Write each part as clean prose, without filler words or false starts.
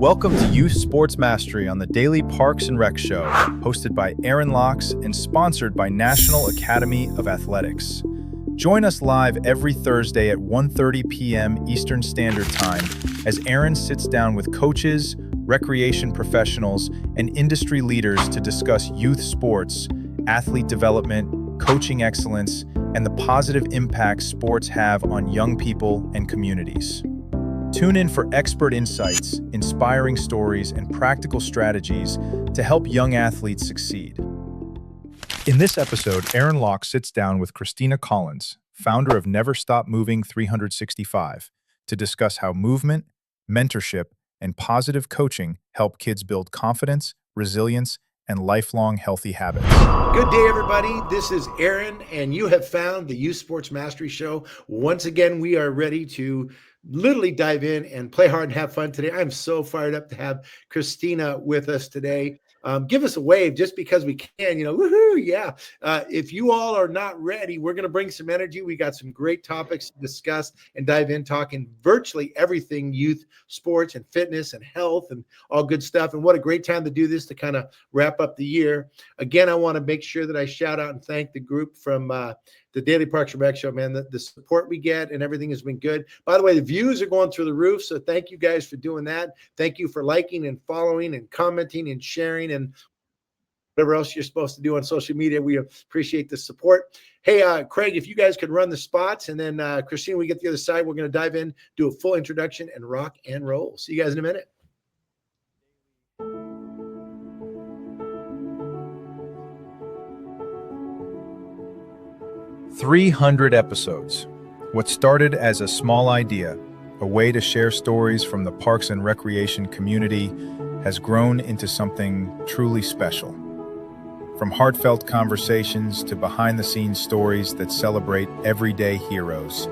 Welcome to Youth Sports Mastery on the Daily Parks and Rec Show, hosted by Aaron Locks and sponsored by National Academy of Athletics. Join us live every Thursday at 1:30 p.m. Eastern Standard Time as Aaron sits down with coaches, recreation professionals, and industry leaders to discuss youth sports, athlete development, coaching excellence, and the positive impact sports have on young people and communities. Tune in for expert insights, inspiring stories, and practical strategies to help young athletes succeed. In this episode, Aaron Locke sits down with Christina Collins, founder of Never Stop Moving 365, to discuss how movement, mentorship, and positive coaching help kids build confidence, resilience, and lifelong healthy habits. Good day, everybody. This is Aaron, and you have found the Youth Sports Mastery Show. Once again, we are ready to literally dive in and play hard and have fun today. I'm so fired up to have Christina with us today. Give us a wave just because we can, woohoo, yeah. If you all are not ready, we're going to bring some energy. We got some great topics to discuss and dive in, talking virtually everything youth sports and fitness and health and all good stuff. And what a great time to do this to kind of wrap up the year. Again, I want to make sure that I shout out and thank the group from the Daily Parks and Rec Show, man. The support we get and everything has been good. By the way, the views are going through the roof, so thank you guys for doing that. Thank you for liking and following and commenting and sharing and whatever else you're supposed to do on social media. We appreciate the support. Hey, Craig, if you guys could run the spots, and then Christina, we get the other side, we're going to dive in, do a full introduction, and rock and roll. See you guys in a minute. 300 episodes. What started as a small idea, a way to share stories from the parks and recreation community, has grown into something truly special. From heartfelt conversations to behind-the-scenes stories that celebrate everyday heroes.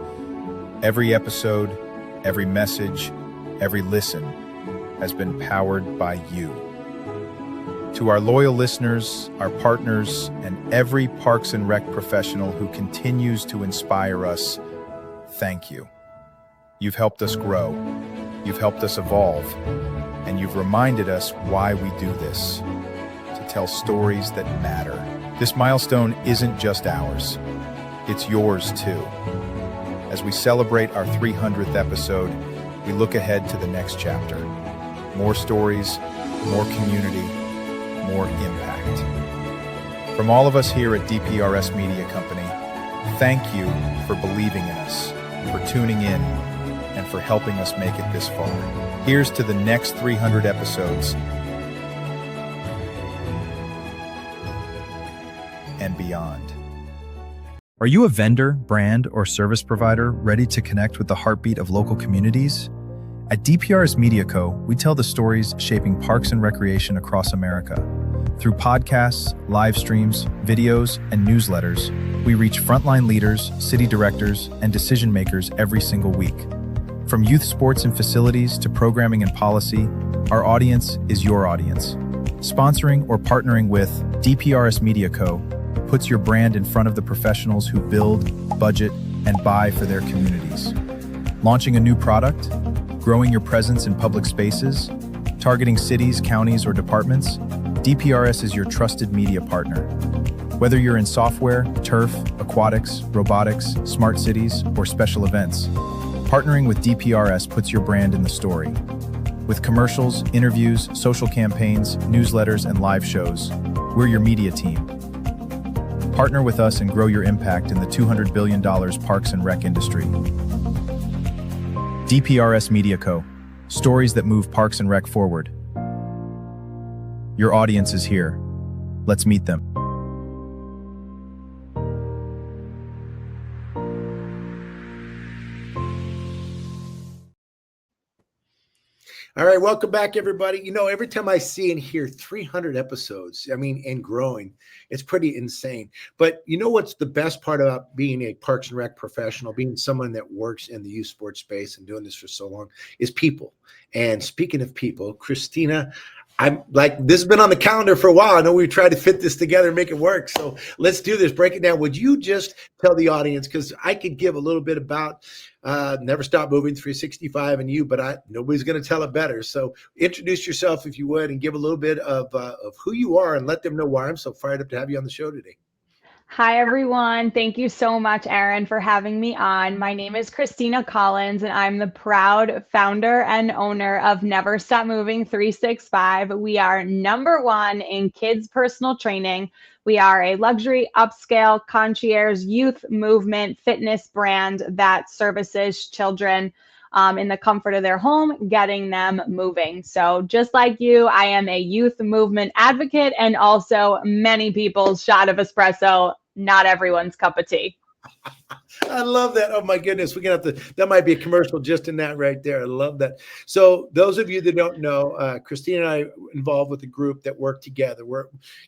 Every episode, every message, every listen has been powered by you. To our loyal listeners, our partners, and every Parks and Rec professional who continues to inspire us, thank you. You've helped us grow, you've helped us evolve, and you've reminded us why we do this, to tell stories that matter. This milestone isn't just ours, it's yours too. As we celebrate our 300th episode, we look ahead to the next chapter. More stories, more community, more impact. From all of us here at DPRS Media Company, thank you for believing in us, for tuning in, and for helping us make it this far. Here's to the next 300 episodes and beyond. Are you a vendor, brand, or service provider ready to connect with the heartbeat of local communities? At DPRS Media Co., we tell the stories shaping parks and recreation across America. Through podcasts, live streams, videos, and newsletters, we reach frontline leaders, city directors, and decision makers every single week. From youth sports and facilities to programming and policy, our audience is your audience. Sponsoring or partnering with DPRS Media Co. puts your brand in front of the professionals who build, budget, and buy for their communities. Launching a new product? Growing your presence in public spaces, targeting cities, counties, or departments, DPRS is your trusted media partner. Whether you're in software, turf, aquatics, robotics, smart cities, or special events, partnering with DPRS puts your brand in the story. With commercials, interviews, social campaigns, newsletters, and live shows, we're your media team. Partner with us and grow your impact in the $200 billion parks and rec industry. DPRS Media Co. Stories that move parks and rec forward. Your audience is here. Let's meet them. All right, welcome back, everybody. Every time I see and hear 300 episodes, and growing, it's pretty insane. But you know what's the best part about being a Parks and Rec professional, being someone that works in the youth sports space and doing this for so long, is people. And speaking of people, Christina, I'm like, this has been on the calendar for a while. I know we've tried to fit this together and make it work. So let's do this. Break it down. Would you just tell the audience, because I could give a little bit about Never Stop Moving 365 and you, but nobody's going to tell it better. So introduce yourself if you would, and give a little bit of who you are, and let them know why I'm so fired up to have you on the show today. Hi, everyone. Thank you so much, Aaron, for having me on. My name is Christina Collins, and I'm the proud founder and owner of Never Stop Moving 365. We are number one in kids' personal training. We are a luxury, upscale, concierge youth movement fitness brand that services children in the comfort of their home, getting them moving. So just like you, I am a youth movement advocate and also many people's shot of espresso, not everyone's cup of tea. I love that. Oh my goodness. We're going to have to, that might be a commercial just in that right there. I love that. So those of you that don't know, Christina and I are involved with a group that work together.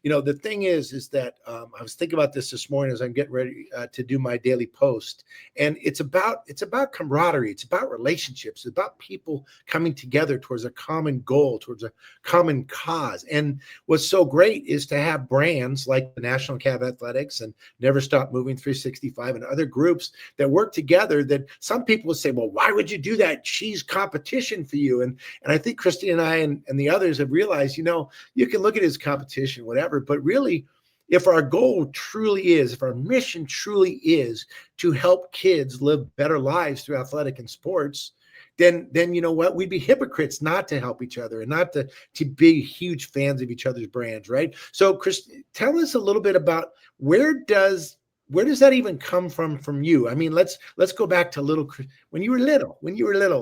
The thing is that I was thinking about this morning as I'm getting ready to do my daily post, and it's about camaraderie. It's about relationships. It's about people coming together towards a common goal, towards a common cause. And what's so great is to have brands like the National Academy of Athletics and Never Stop Moving 365 and other groups that work together, that some people would say, well, why would you do that? She's competition for you. And I think Christy and I and the others have realized, you can look at it as competition, whatever, but really, if our goal truly is, if our mission truly is to help kids live better lives through athletic and sports, then you know what? We'd be hypocrites not to help each other and not to be huge fans of each other's brands, right? So, Chris, tell us a little bit about where does that even come from you? I mean, let's go back to when you were little,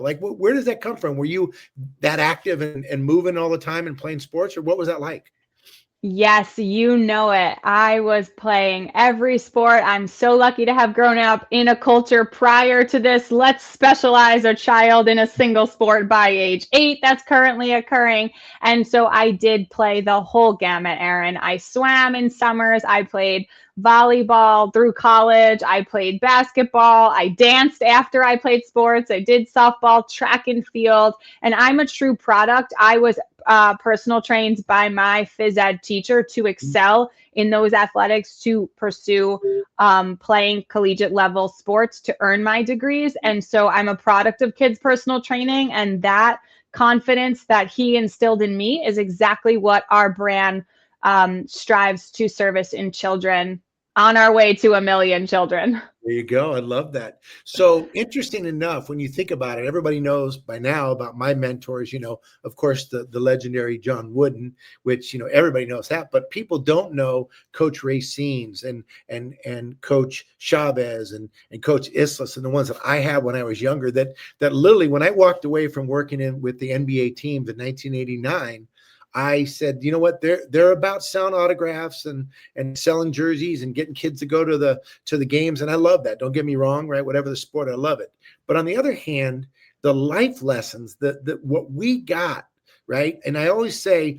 like where does that come from? Were you that active and moving all the time and playing sports, or what was that like? Yes, you know it. I was playing every sport. I'm so lucky to have grown up in a culture prior to this. Let's specialize a child in a single sport by age 8. That's currently occurring. And so I did play the whole gamut, Aaron. I swam in summers. I played volleyball through college. I played basketball. I danced after I played sports. I did softball, track and field. And I'm a true product. I was personal trained by my phys ed teacher to excel in those athletics, to pursue playing collegiate level sports, to earn my degrees. And so I'm a product of kids' personal training, and that confidence that he instilled in me is exactly what our brand strives to service in children, on our way to 1 million children. There you go. I love that. So interesting enough, when you think about it, everybody knows by now about my mentors, of course, the legendary John Wooden, which, everybody knows that, but people don't know Coach Racine's and Coach Chavez and Coach Islas, and the ones that I had when I was younger, that literally, when I walked away from working with the NBA teams in 1989, I said, you know what, they're about selling autographs and selling jerseys and getting kids to go to the games. And I love that. Don't get me wrong, right? Whatever the sport, I love it. But on the other hand, the life lessons that what we got, right? And I always say,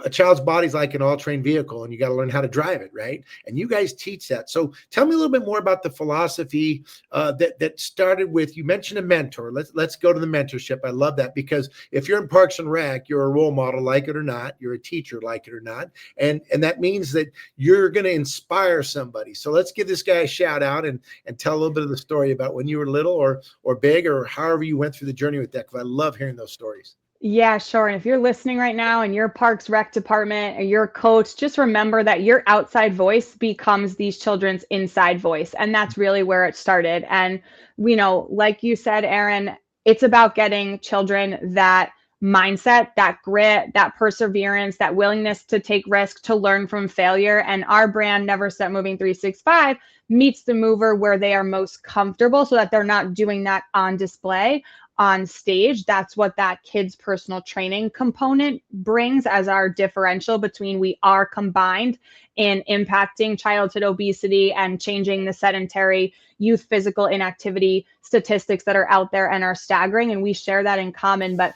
a child's body's like an all-terrain vehicle, and you got to learn how to drive it, right? And you guys teach that. So tell me a little bit more about the philosophy that started with, you mentioned a mentor. Let's go to the mentorship. I love that, because if you're in Parks and Rec, you're a role model, like it or not. You're a teacher, like it or not. And that means that you're going to inspire somebody. So let's give this guy a shout out and tell a little bit of the story about when you were little or big, or however you went through the journey with that, because I love hearing those stories. Yeah, sure. And if you're listening right now and your Parks Rec department or your coach, just remember that your outside voice becomes these children's inside voice. And that's really where it started. And, like you said, Aaron, it's about getting children that mindset, that grit, that perseverance, that willingness to take risks, to learn from failure. And our brand, Never Stop Moving 365, meets the mover where they are most comfortable, so that they're not doing that on display, on stage. That's what that kids personal training component brings as our differential between we are combined in impacting childhood obesity and changing the sedentary youth physical inactivity statistics that are out there and are staggering. And we share that in common. But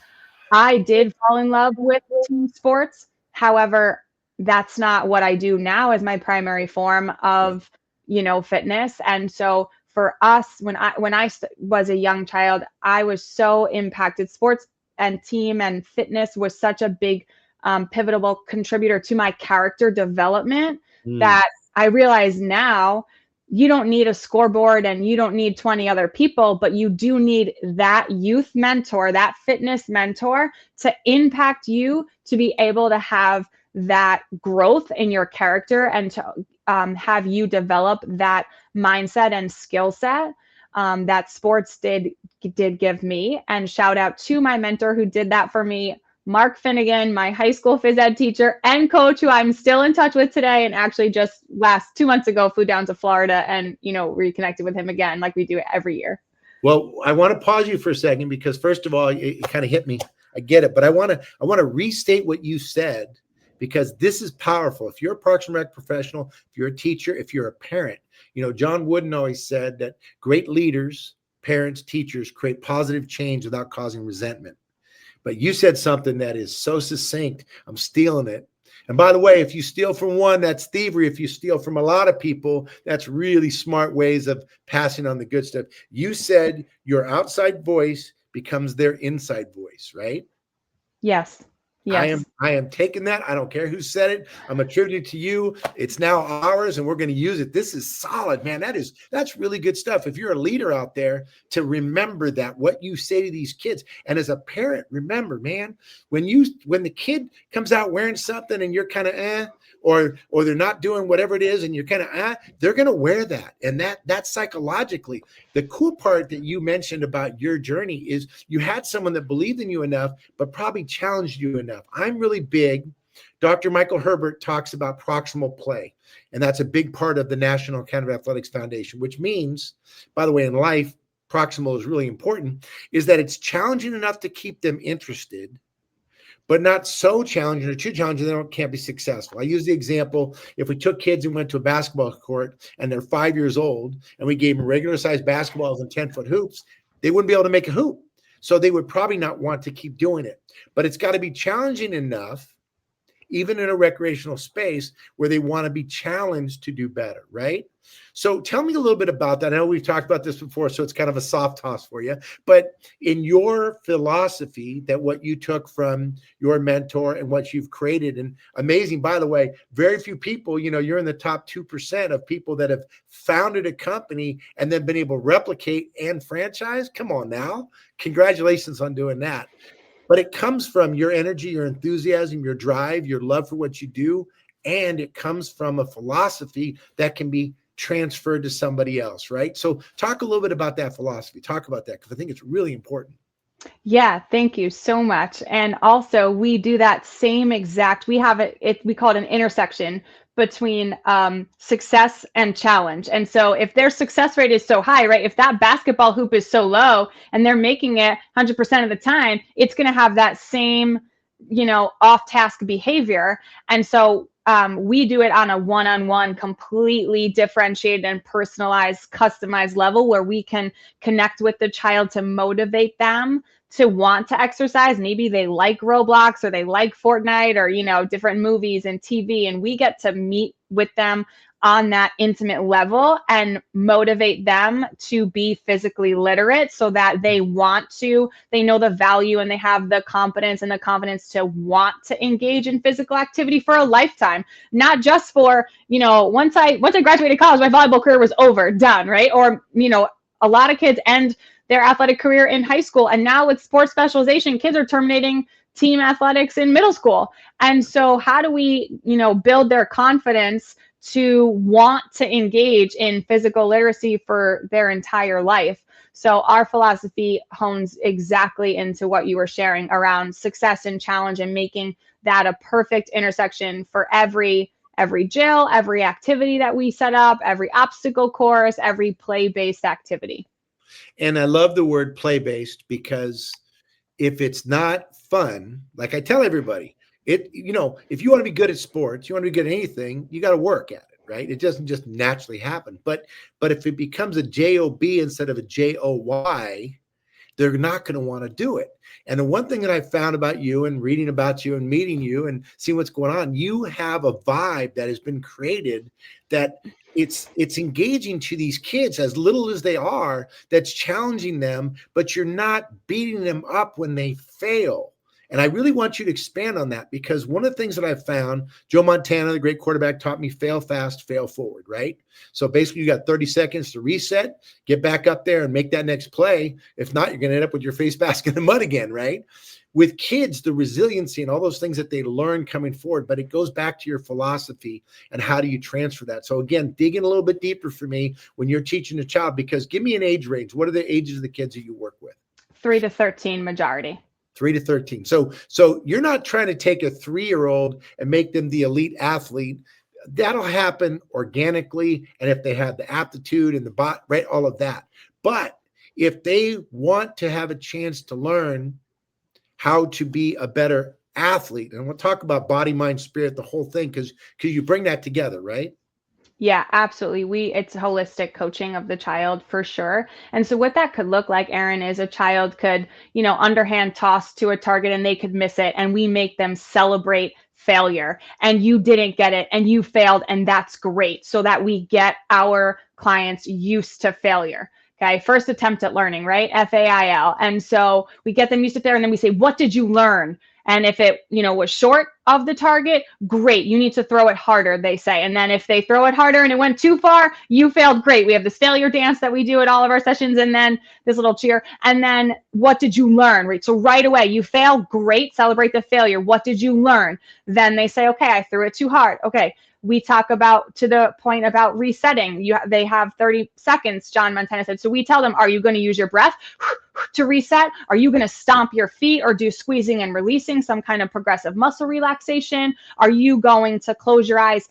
I did fall in love with team sports. However, that's not what I do now as my primary form of, fitness. And so for us, when I was a young child, I was so impacted. Sports and team and fitness was such a big pivotal contributor to my character development Mm. that I realize now you don't need a scoreboard and you don't need 20 other people, but you do need that youth mentor, that fitness mentor to impact you to be able to have that growth in your character and to have you develop that mindset and skill set that sports did give me. And shout out to my mentor who did that for me, Mark Finnegan, my high school phys ed teacher and coach, who I'm still in touch with today, and actually just 2 months ago flew down to Florida and reconnected with him again, like we do every year. Well, I want to pause you for a second because first of all, it kind of hit me. I get it, but I want to restate what you said because this is powerful. If you're a Parks and Rec professional, if you're a teacher, if you're a parent, John Wooden always said that great leaders, parents, teachers create positive change without causing resentment. But you said something that is so succinct. I'm stealing it. And by the way, if you steal from one, that's thievery. If you steal from a lot of people, that's really smart ways of passing on the good stuff. You said your outside voice becomes their inside voice, right? Yes. Yes. I am taking that. I don't care who said it. I'm attributing it to you. It's now ours and we're going to use it. This is solid, man. That's really good stuff. If you're a leader out there, to remember that what you say to these kids. And as a parent, remember, man, when the kid comes out wearing something and you're kind of or they're not doing whatever it is and you're kind of they're going to wear that. And that's psychologically. The cool part that you mentioned about your journey is you had someone that believed in you enough, but probably challenged you enough. I'm really big. Dr. Michael Herbert talks about proximal play, and that's a big part of the National Academy of Athletics Foundation, which means, by the way, in life, proximal is really important, is that it's challenging enough to keep them interested, but not so challenging or too challenging they can't be successful. I use the example, if we took kids and went to a basketball court and they're 5 years old and we gave them regular sized basketballs and 10-foot hoops, they wouldn't be able to make a hoop. So they would probably not want to keep doing it. But it's got to be challenging enough, even in a recreational space, where they want to be challenged to do better, right? So tell me a little bit about that. I know we've talked about this before, so it's kind of a soft toss for you. But in your philosophy, that what you took from your mentor and what you've created, and amazing, by the way, very few people, you're in the top 2% of people that have founded a company and then been able to replicate and franchise. Come on now. Congratulations on doing that. But it comes from your energy, your enthusiasm, your drive, your love for what you do. And it comes from a philosophy that can be transferred to somebody else, right? So talk a little bit about that philosophy. Talk about that because I think it's really important. Yeah, thank you so much. And also we do that same exact, we have we call it an intersection between success and challenge. And so if their success rate is so high, right, if that basketball hoop is so low and they're making it 100% of the time, it's going to have that same, off task behavior. And so we do it on a one-on-one, completely differentiated and personalized, customized level where we can connect with the child to motivate them to want to exercise. Maybe they like Roblox or they like Fortnite or, different movies and TV, and we get to meet with them on that intimate level and motivate them to be physically literate so that they know the value and they have the confidence and the confidence to want to engage in physical activity for a lifetime, not just for, once I graduated college, my volleyball career was over, done, right? Or, a lot of kids end their athletic career in high school. And now with sports specialization, kids are terminating team athletics in middle school. And so how do we, build their confidence to want to engage in physical literacy for their entire life? So our philosophy hones exactly into what you were sharing around success and challenge and making that a perfect intersection for every drill, every activity that we set up, every obstacle course, every play-based activity. And I love the word play-based because if it's not fun, like I tell everybody, if you want to be good at sports, you want to be good at anything, you got to work at it, right? It doesn't just naturally happen. But if it becomes a job instead of a joy, they're not going to want to do it. And the one thing that I found about you and reading about you and meeting you and seeing what's going on, you have a vibe that has been created that it's engaging to these kids as little as they are, that's challenging them, but you're not beating them up when they fail. And I really want you to expand on that, because one of the things that I've found, Joe Montana, the great quarterback, taught me fail fast, fail forward, right? So basically you got 30 seconds to reset, get back up there and make that next play. If not, you're going to end up with your face mask in the mud again, right? With kids, the resiliency and all those things that they learn coming forward, but it goes back to your philosophy and how do you transfer that? So again, digging a little bit deeper for me when you're teaching a child, because give me an age range. What are the ages of the kids that you work with? 3 to 13 majority. 3 to 13. So you're not trying to take a 3-year-old and make them the elite athlete. That'll happen organically. And if they have the aptitude and the right, all of that. But if they want to have a chance to learn how to be a better athlete, and we'll talk about body, mind, spirit, the whole thing, because you bring that together, right? Yeah, absolutely. It's holistic coaching of the child for sure. And so what that could look like, Aaron, is a child could, underhand toss to a target and they could miss it. And we make them celebrate failure, and you didn't get it and you failed. And that's great. So that we get our clients used to failure. Okay. First attempt at learning, right? FAIL. And so we get them used to failure, and then we say, what did you learn? And if it, was short of the target, great. You need to throw it harder, they say. And then if they throw it harder and it went too far, you failed. Great. We have this failure dance that we do at all of our sessions, and then this little cheer. And then what did you learn? Right. So right away, you failed. Great. Celebrate the failure. What did you learn? Then they say, okay, I threw it too hard. Okay. We talk about, to the point about resetting, they have 30 seconds, John Montana said. So we tell them, are you going to use your breath to reset? Are you going to stomp your feet or do squeezing and releasing, some kind of progressive muscle relaxation? Are you going to close your eyes,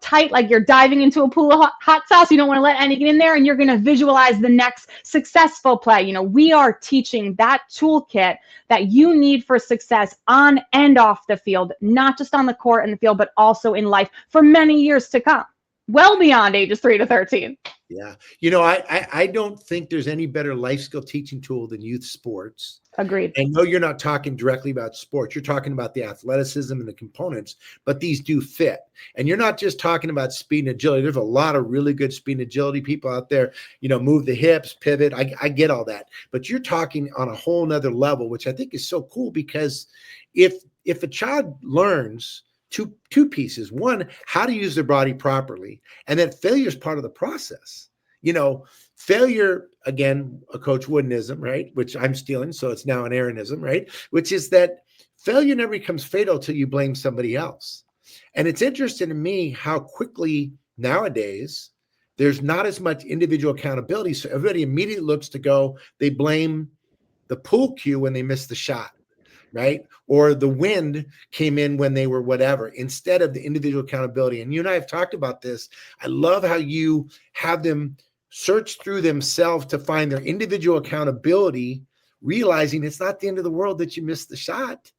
tight, like you're diving into a pool of hot sauce? You don't want to let anything in there, and you're going to visualize the next successful play. We are teaching that toolkit that you need for success on and off the field, not just on the court and the field, but also in life for many years to come, well beyond ages 3 to 13. Yeah. I don't think there's any better life skill teaching tool than youth sports. Agreed. I know you're not talking directly about sports. You're talking about the athleticism and the components, but these do fit. And you're not just talking about speed and agility. There's a lot of really good speed and agility people out there, move the hips, pivot. I get all that, but you're talking on a whole nother level, which I think is so cool, because if a child learns two pieces, one, how to use their body properly, and that failure is part of the process. Failure, again, a Coach Woodenism, right? Which I'm stealing, so it's now an Aaronism, right? Which is that failure never becomes fatal till you blame somebody else. And it's interesting to me how quickly nowadays there's not as much individual accountability. So everybody immediately looks to go, they blame the pool cue when they miss the shot, right? Or the wind came in when they were whatever, instead of the individual accountability. And you and I have talked about this. I love how you have them search through themselves to find their individual accountability, realizing it's not the end of the world that you missed the shot,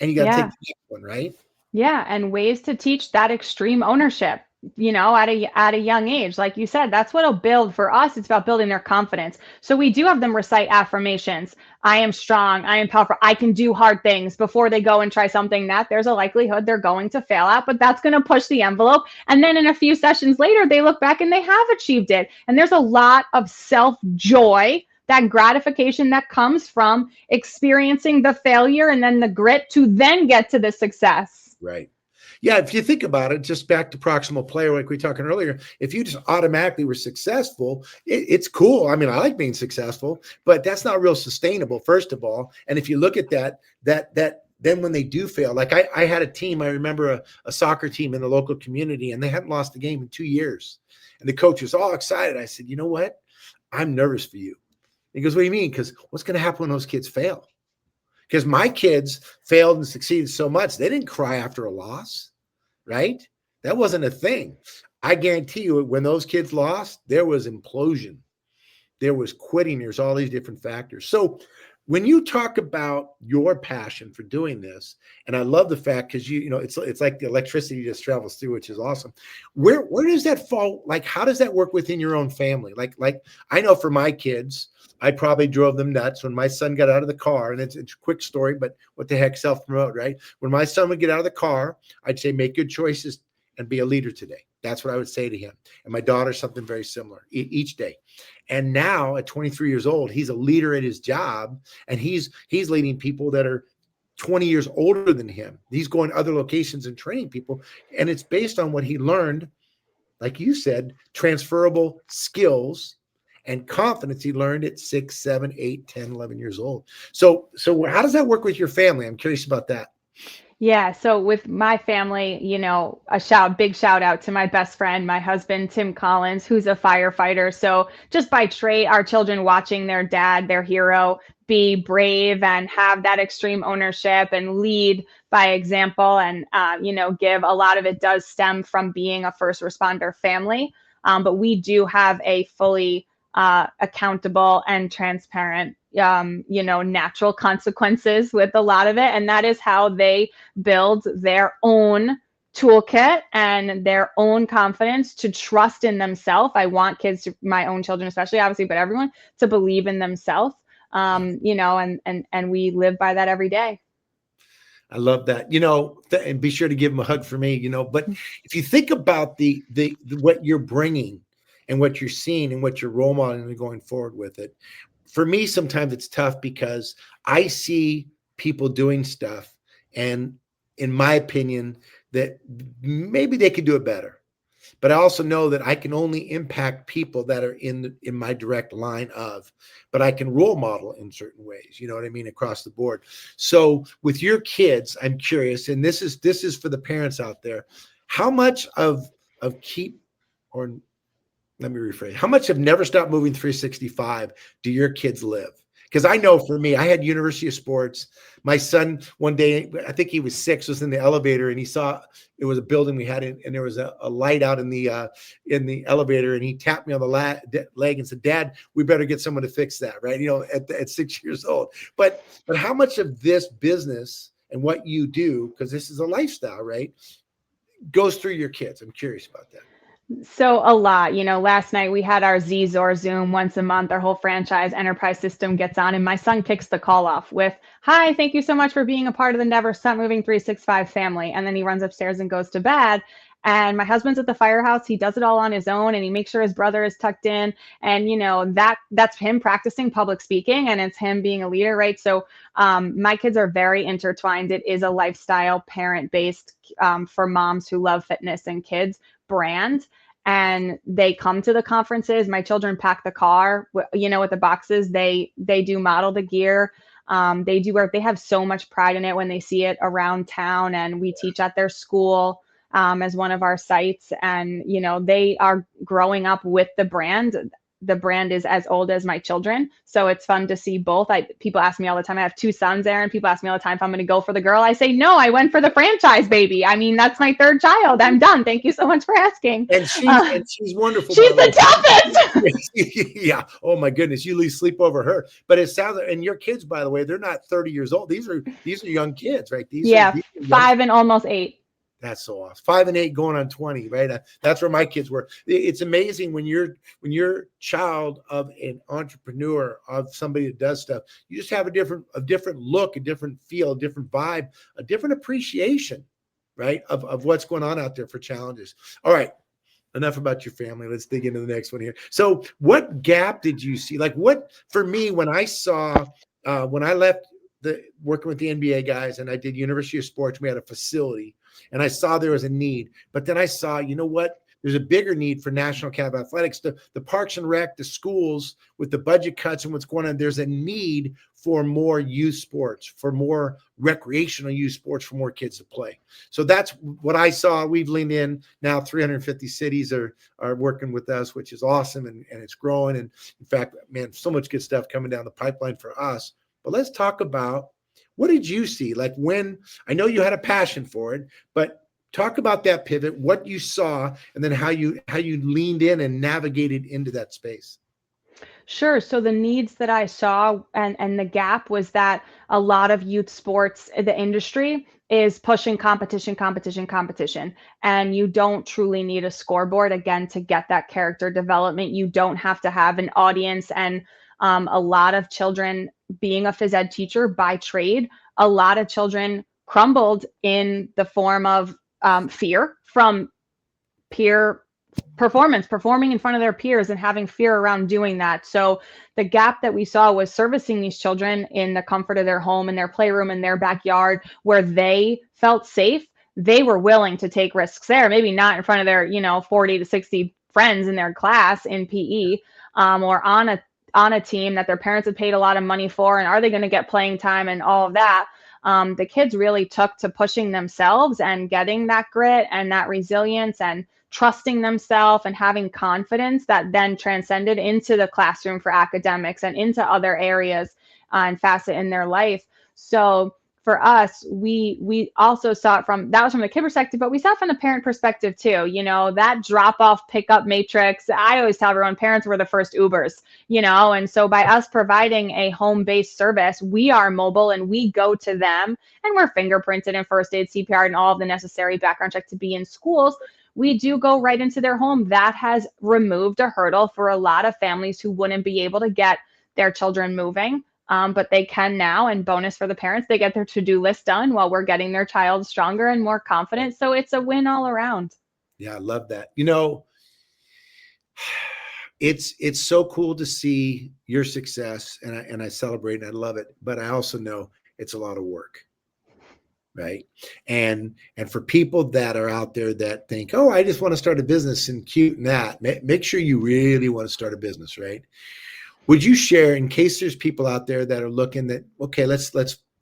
and you got to take the next one, right? Yeah. And ways to teach that extreme ownership, at a young age. Like you said, that's what'll build for us. It's about building their confidence. So we do have them recite affirmations. I am strong. I am powerful. I can do hard things, before they go and try something that there's a likelihood they're going to fail at, but that's going to push the envelope. And then in a few sessions later, they look back and they have achieved it. And there's a lot of self-joy, that gratification that comes from experiencing the failure and then the grit to then get to the success. Right. Yeah, if you think about it, just back to proximal player, like we were talking earlier, if you just automatically were successful, it's cool. I mean, I like being successful, but that's not real sustainable, first of all. And if you look at that then when they do fail, like I had a team, I remember a soccer team in the local community, and they hadn't lost a game in 2 years. And the coach was all excited. I said, you know what? I'm nervous for you. He goes, what do you mean? Because what's going to happen when those kids fail? Because my kids failed and succeeded so much, they didn't cry after a loss, right? That wasn't a thing. I guarantee you, when those kids lost, there was implosion. There was quitting. There's all these different factors. So when you talk about your passion for doing this, and I love the fact, because it's like the electricity just travels through, which is awesome. Where does that fall? Like, how does that work within your own family? Like I know for my kids, I probably drove them nuts when my son got out of the car. And it's a quick story, but what the heck, self-promote, right? When my son would get out of the car, I'd say, make good choices and be a leader today. That's what I would say to him. And my daughter, something very similar each day. And now at 23 years old, he's a leader at his job, and he's leading people that are 20 years older than him. He's going to other locations and training people. And it's based on what he learned, like you said, transferable skills and confidence he learned at 6, 7, 8, 10, 11 years old. So how does that work with your family? I'm curious about that. Yeah, so with my family, big shout out to my best friend, my husband, Tim Collins, who's a firefighter. So just by trade, our children watching their dad, their hero, be brave and have that extreme ownership and lead by example. And, give a lot of it does stem from being a first responder family. But we do have a fully accountable and transparent, natural consequences with a lot of it. And that is how they build their own toolkit and their own confidence to trust in themselves. I want kids to, my own children especially, obviously, but everyone, to believe in themselves. And we live by that every day. I love that, and be sure to give them a hug for me, but if you think about the what you're bringing and what you're seeing and what you're role modeling and going forward with it, for me, sometimes it's tough because I see people doing stuff, and in my opinion, that maybe they could do it better. But I also know that I can only impact people that are in my direct line of, but I can role model in certain ways, you know what I mean, across the board. So with your kids, I'm curious, and this is for the parents out there, how much of keep, or let me rephrase, how much of Never Stop Moving 365 do your kids live? Because I know for me, I had University of Sports. My son, one day, I think he was 6, was in the elevator, and he saw it was a building we had, and there was a light out in the elevator, and he tapped me on the leg and said, "Dad, we better get someone to fix that," right? At 6 years old. But how much of this business and what you do, because this is a lifestyle, right, goes through your kids? I'm curious about that. So a lot, last night we had our ZZOR Zoom once a month. Our whole franchise enterprise system gets on, and my son kicks the call off with, "Hi, thank you so much for being a part of the Never Stop Moving 365 family." And then he runs upstairs and goes to bed. And my husband's at the firehouse. He does it all on his own, and he makes sure his brother is tucked in. And that's him practicing public speaking, and it's him being a leader, right? So my kids are very intertwined. It is a lifestyle, parent-based, for moms who love fitness and kids brand. And they come to the conferences. My children pack the car, with the boxes. They do model the gear. They have so much pride in it when they see it around town. And we teach at their school as one of our sites. And, they are growing up with the brand. The brand is as old as my children. So it's fun to see both. People ask me all the time, I have 2 sons, Aaron. People ask me all the time if I'm going to go for the girl. I say, no, I went for the franchise, baby. I mean, that's my 3rd child. I'm done. Thank you so much for asking. And she's wonderful. She's the toughest. Yeah. Oh my goodness. You lose sleep over her. But it sounds like, and your kids, by the way, they're not 30 years old. These are young kids, right? These are 5 and almost 8. That's so awesome. 5 and 8 going on 20, right? That's where my kids were. It's amazing when you're child of an entrepreneur, of somebody that does stuff, you just have a different look, a different feel, a different vibe, a different appreciation, right? Of what's going on out there for challenges. All right. Enough about your family. Let's dig into the next one here. So what gap did you see? Like for me, when I saw, when I left working with the NBA guys and I did University of Sports, we had a facility. And I saw there was a need, but then I saw, you know what? There's a bigger need for National Academy of Athletics, the Parks and Rec, the schools with the budget cuts and what's going on. There's a need for more youth sports, for more recreational youth sports, for more kids to play. So that's what I saw. We've leaned in now. 350 cities are working with us, which is awesome. And it's growing. And in fact, man, so much good stuff coming down the pipeline for us. But let's talk about, what did you see? Like, when I know you had a passion for it, but talk about that pivot, what you saw, and then how you leaned in and navigated into that space. Sure. So the needs that I saw and the gap was that a lot of youth sports, the industry is pushing competition. And you don't truly need a scoreboard, again, to get that character development. You don't have to have an audience. And a lot of children, being a phys ed teacher by trade, a lot of children crumbled in the form of fear from peer performing in front of their peers and having fear around doing that. So the gap that we saw was servicing these children in the comfort of their home, in their playroom, in their backyard, where they felt safe. They were willing to take risks there, maybe not in front of their, 40 to 60 friends in their class in PE, or on a team that their parents had paid a lot of money for, and are they going to get playing time and all of that. The kids really took to pushing themselves and getting that grit and that resilience and trusting themselves and having confidence that then transcended into the classroom for academics and into other areas and facet in their life. So for us, we also saw it that was from the kid perspective, but we saw it from the parent perspective too. That drop off pickup matrix. I always tell everyone parents were the first Ubers, and so by us providing a home-based service, we are mobile and we go to them, and we're fingerprinted and first aid, CPR, and all of the necessary background check to be in schools. We do go right into their home. That has removed a hurdle for a lot of families who wouldn't be able to get their children moving. But they can now, and bonus for the parents, they get their to-do list done while we're getting their child stronger and more confident. So it's a win all around. Yeah, I love that. It's so cool to see your success, and I celebrate and I love it, but I also know it's a lot of work. Right. And for people that are out there that think, oh, I just want to start a business and cute and that, make sure you really want to start a business, right? Would you share, in case there's people out there that are looking that, okay, let's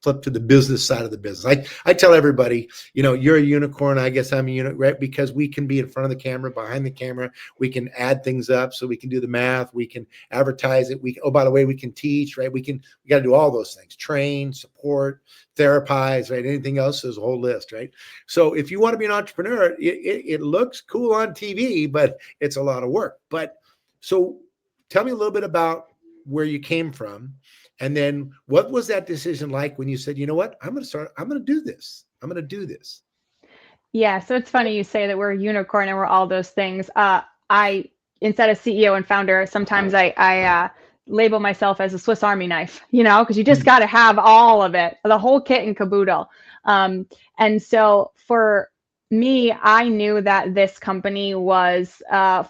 flip to the business side of the business. I tell everybody, you're a unicorn. I guess I'm a unicorn, right? Because we can be in front of the camera, behind the camera. We can add things up so we can do the math. We can advertise it. Oh, by the way, we can teach, right? We got to do all those things: train, support, therapize, right? Anything else, there's a whole list, right? So if you want to be an entrepreneur, it looks cool on TV, but it's a lot of work. So tell me a little bit about where you came from. And then what was that decision like when you said, you know what, I'm going to do this. I'm going to do this. Yeah. So it's funny you say that we're a unicorn and we're all those things. Instead of CEO and founder, sometimes I label myself as a Swiss Army knife, because you just got to have all of it, the whole kit and caboodle. And so for me, I knew that this company was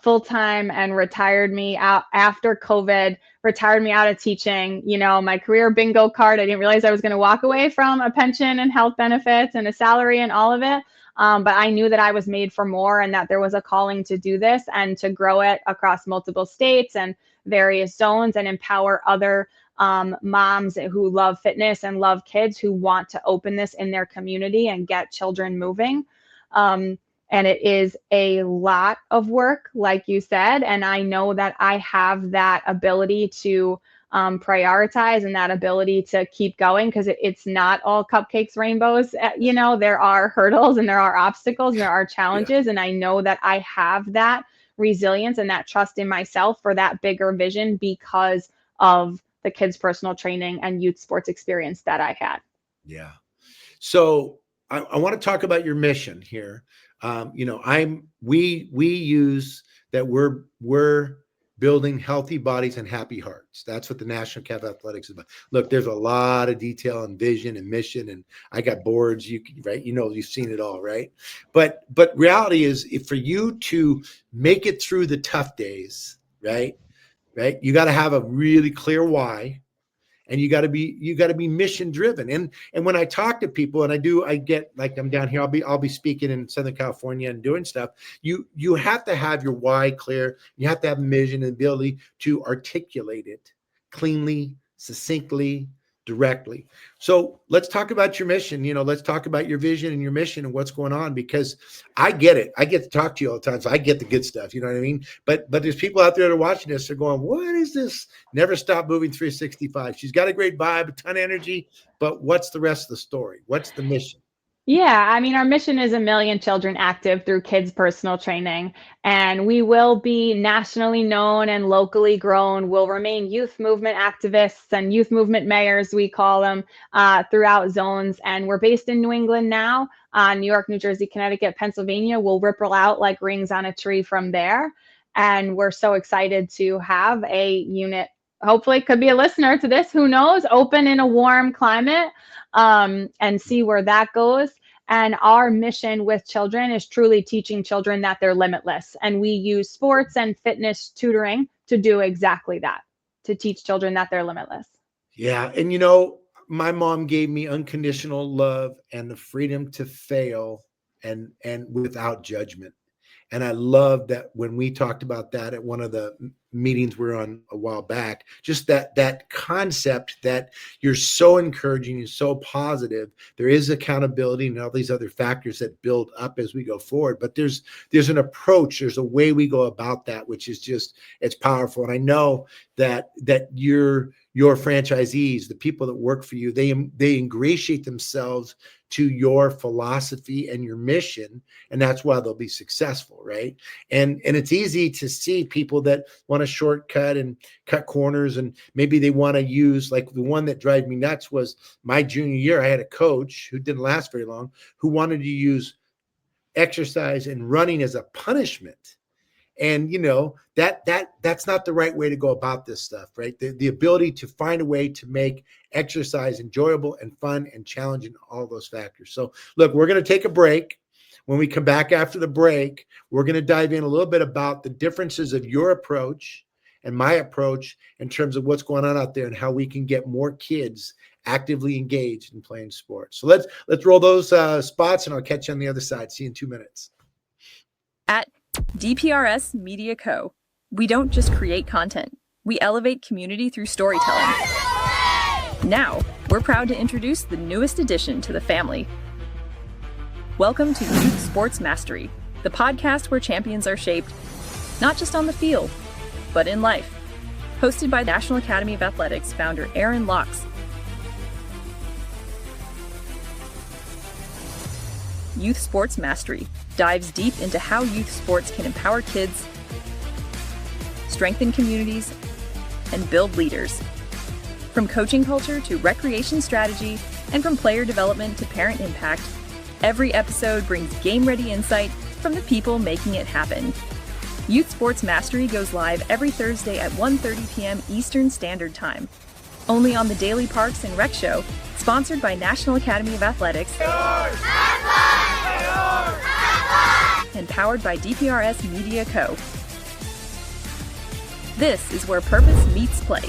full-time and retired me out after COVID, retired me out of teaching, my career bingo card. I didn't realize I was going to walk away from a pension and health benefits and a salary and all of it. But I knew that I was made for more and that there was a calling to do this and to grow it across multiple states and various zones and empower other moms who love fitness and love kids who want to open this in their community and get children moving. And it is a lot of work, like you said, and I know that I have that ability to prioritize and that ability to keep going, because it's not all cupcakes, rainbows. There are hurdles and there are obstacles and there are challenges. Yeah. And I know that I have that resilience and that trust in myself for that bigger vision because of the kids' personal training and youth sports experience that I had. Yeah. So I want to talk about your mission here. We use that we're building healthy bodies and happy hearts. That's what the National Cav Athletics is about. Look, there's a lot of detail and vision and mission, and I got boards. Right? You've seen it all, right? But reality is, if for you to make it through the tough days, right, you got to have a really clear why. And you got to be mission driven. And when I talk to people, and I get, like, I'm down here, I'll be speaking in Southern California and doing stuff. You have to have your why clear. You have to have a mission and ability to articulate it cleanly, succinctly, directly. So let's talk about your mission. Let's talk about your vision and your mission and what's going on, because I get it. I get to talk to you all the time, so I get the good stuff. You know what I mean? But there's people out there that are watching this. They're going, "What is this? Never stop moving 365." She's got a great vibe, a ton of energy, but what's the rest of the story? What's the mission? Yeah, I mean, our mission is 1 million children active through kids' personal training, and we will be nationally known and locally grown. We'll remain youth movement activists and youth movement mayors, we call them, throughout zones. And we're based in New England now. New York, New Jersey, Connecticut, Pennsylvania will ripple out like rings on a tree from there. And we're so excited to have a unit, hopefully could be a listener to this, who knows, open in a warm climate, and see where that goes. And our mission with children is truly teaching children that they're limitless. And we use sports and fitness tutoring to do exactly that, to teach children that they're limitless. Yeah. And, my mom gave me unconditional love and the freedom to fail and without judgment. And I love that when we talked about that at one of the meetings we were on a while back, just that concept that you're so encouraging and so positive. There is accountability and all these other factors that build up as we go forward. But there's an approach, there's a way we go about that, which is just, it's powerful. And I know that your franchisees, the people that work for you, they ingratiate themselves to your philosophy and your mission, and that's why they'll be successful, right? And it's easy to see people that want to shortcut and cut corners, and maybe they want to use, like the one that drive me nuts was my junior year. I had a coach who didn't last very long, who wanted to use exercise and running as a punishment. And that's not the right way to go about this stuff, right? The ability to find a way to make exercise enjoyable and fun and challenging, all those factors. So look, we're going to take a break. When we come back after the break, we're going to dive in a little bit about the differences of your approach and my approach in terms of what's going on out there and how we can get more kids actively engaged in playing sports. So let's roll those spots, and I'll catch you on the other side. See you in 2 minutes. At DPRS Media Co., we don't just create content, we elevate community through storytelling. Now, we're proud to introduce the newest addition to the family. Welcome to Youth Sports Mastery, the podcast where champions are shaped, not just on the field, but in life. Hosted by National Academy of Athletics founder Aaron Locks. Youth Sports Mastery dives deep into how youth sports can empower kids, strengthen communities, and build leaders. From coaching culture to recreation strategy, and from player development to parent impact, every episode brings game-ready insight from the people making it happen. Youth Sports Mastery goes live every Thursday at 1:30 p.m. Eastern Standard Time. Only on the Daily Parks and Rec Show, sponsored by National Academy of Athletics. And powered by DPRS Media Co. This is where purpose meets play.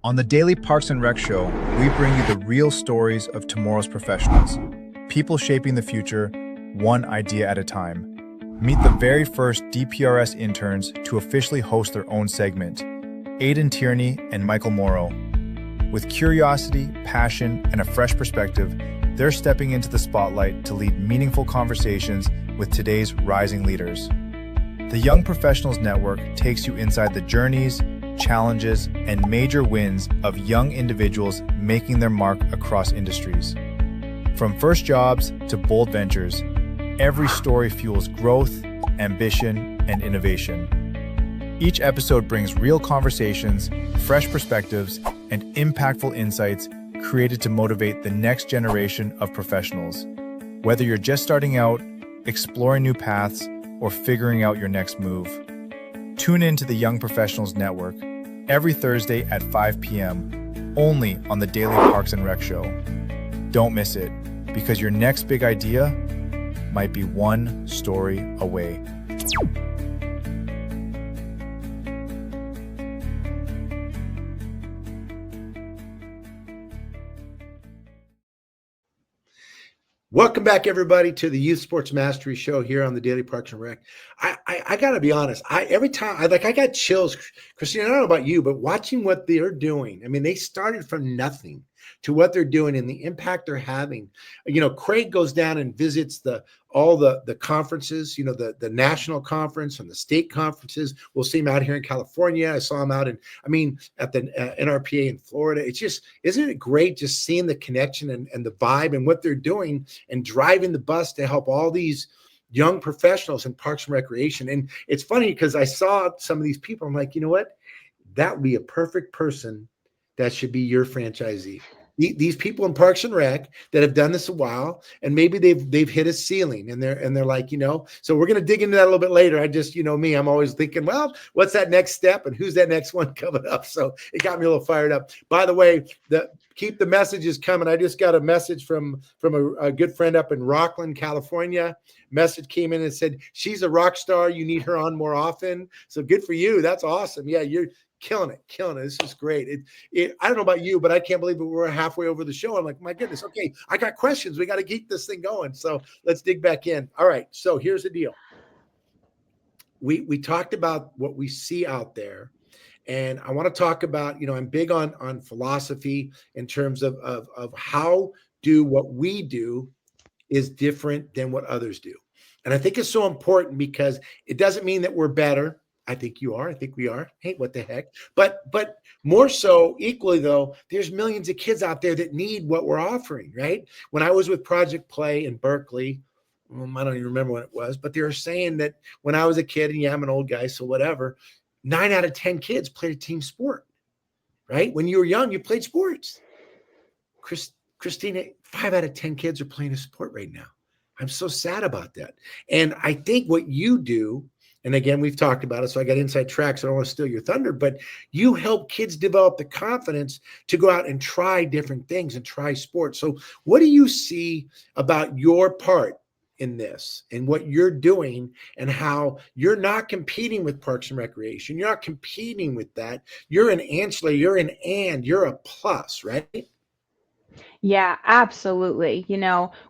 On the Daily Parks and Rec Show, we bring you the real stories of tomorrow's professionals. People shaping the future, one idea at a time. Meet the very first DPRS interns to officially host their own segment, Aidan Tierney and Michael Morrow. With curiosity, passion, and a fresh perspective, they're stepping into the spotlight to lead meaningful conversations with today's rising leaders. The Young Professionals Network takes you inside the journeys, challenges, and major wins of young individuals making their mark across industries. From first jobs to bold ventures, every story fuels growth, ambition, and innovation. Each episode brings real conversations, fresh perspectives, and impactful insights created to motivate the next generation of professionals. Whether you're just starting out, exploring new paths, or figuring out your next move. Tune in to the Young Professionals Network every Thursday at 5 p.m. only on the Daily Parks and Rec Show. Don't miss it, because your next big idea might be one story away. Welcome back, everybody, to the Youth Sports Mastery Show here on the Daily Parks and Rec. I got to be honest. Every time I got chills, Christina. I don't know about you, but watching what they're doing. I mean, they started from nothing to what they're doing and the impact they're having. Craig goes down and visits all the conferences. The national conference and the state conferences. We'll see him out here in California. I saw him out at the NRPA in Florida. It's just, isn't it great just seeing the connection and the vibe and what they're doing and driving the bus to help all these young professionals in parks and recreation. And it's funny because I saw some of these people. I'm like, you know what? That would be a perfect person that should be your franchisee. these people in Parks and Rec that have done this a while, and maybe they've hit a ceiling, and they're like, so we're going to dig into that a little bit later. I just, me, I'm always thinking, well, what's that next step, and who's that next one coming up? So it got me a little fired up. By the way, keep the messages coming. I just got a message from a good friend up in Rockland, California. Message came in and said, she's a rock star. You need her on more often. So good for you. That's awesome. Yeah, you're killing it. This is great. I don't know about you, but I can't believe we're halfway over the show. I'm like, my goodness. Okay, I got questions. We got to keep this thing going. So let's dig back in. All right. So here's the deal. We talked about what we see out there. And I want to talk about, I'm big on philosophy in terms of how do what we do is different than what others do. And I think it's so important because it doesn't mean that we're better. I think you are. I think we are. Hey, what the heck? But more so, equally though, there's millions of kids out there that need what we're offering, right? When I was with Project Play in Berkeley, I don't even remember when it was, but they were saying that when I was a kid, and yeah, I'm an old guy, so whatever, 9 out of 10 kids played a team sport, right? When you were young, you played sports. Christina, 5 out of 10 kids are playing a sport right now. I'm so sad about that. And I think what you do, and again, we've talked about it, so I got inside tracks. So I don't want to steal your thunder, but you help kids develop the confidence to go out and try different things and try sports. So what do you see about your part in this and what you're doing and how you're not competing with Parks and Recreation? You're not competing with that. You're an ancillary, you're a plus, right? Yeah, absolutely.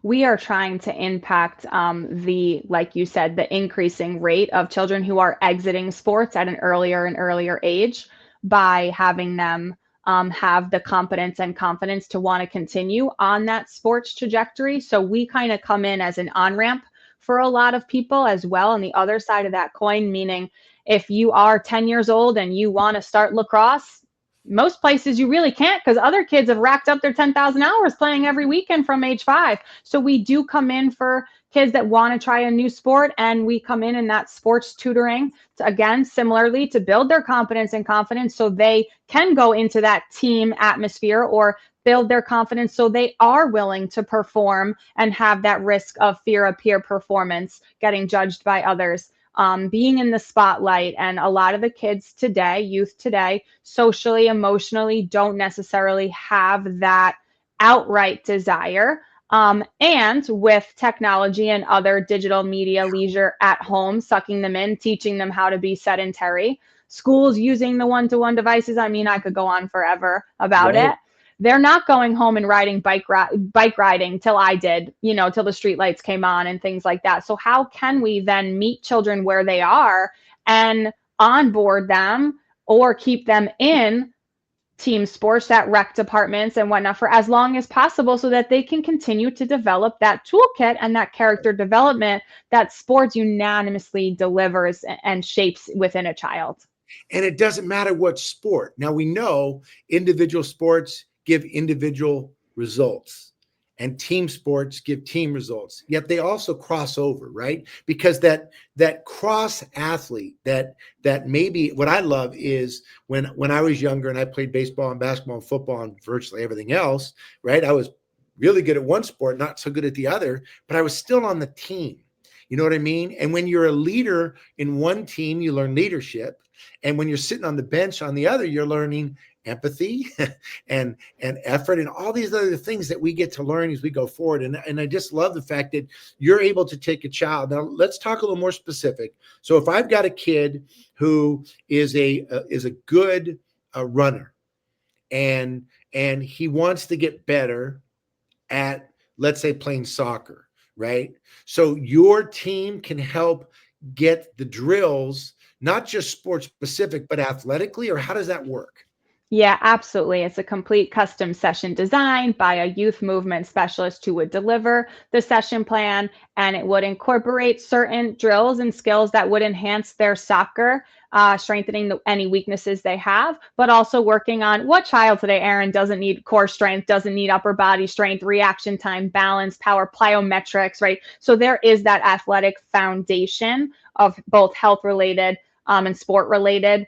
We are trying to impact like you said, the increasing rate of children who are exiting sports at an earlier and earlier age by having them have the competence and confidence to want to continue on that sports trajectory. So we kind of come in as an on-ramp for a lot of people as well. On the other side of that coin, meaning if you are 10 years old and you want to start lacrosse, most places you really can't because other kids have racked up their 10,000 hours playing every weekend from age 5. So we do come in for kids that want to try a new sport, and we come in that sports tutoring to, again, similarly to build their confidence so they can go into that team atmosphere or build their confidence so they are willing to perform and have that risk of fear of peer performance, getting judged by others. Being in the spotlight. And a lot of the kids today, youth today, socially, emotionally, don't necessarily have that outright desire. And with technology and other digital media leisure at home, sucking them in, teaching them how to be sedentary, schools using the one-to-one devices. I mean, I could go on forever about it. They're not going home and riding bike riding till I did, till the street lights came on and things like that. So how can we then meet children where they are and onboard them or keep them in team sports, that rec departments and whatnot for as long as possible so that they can continue to develop that toolkit and that character development that sports unanimously delivers and shapes within a child. And it doesn't matter what sport. Now we know individual sports give individual results and team sports give team results, yet they also cross over, right? Because that cross athlete that maybe what I love is when I was younger and I played baseball and basketball and football and virtually everything else, right? I was really good at one sport, not so good at the other, but I was still on the team. You know what I mean? And when you're a leader in one team, you learn leadership. And when you're sitting on the bench on the other, you're learning empathy and effort and all these other things that we get to learn as we go forward. And I just love the fact that you're able to take a child. Now let's talk a little more specific. So if I've got a kid who is a good runner and he wants to get better at, let's say, playing soccer, right? So your team can help get the drills, not just sports specific, but athletically, or how does that work? Yeah, absolutely. It's a complete custom session designed by a youth movement specialist who would deliver the session plan, and it would incorporate certain drills and skills that would enhance their soccer, strengthening any weaknesses they have, but also working on what child today, Aaron, doesn't need core strength, doesn't need upper body strength, reaction time, balance, power, plyometrics, right? So there is that athletic foundation of both health related and sport related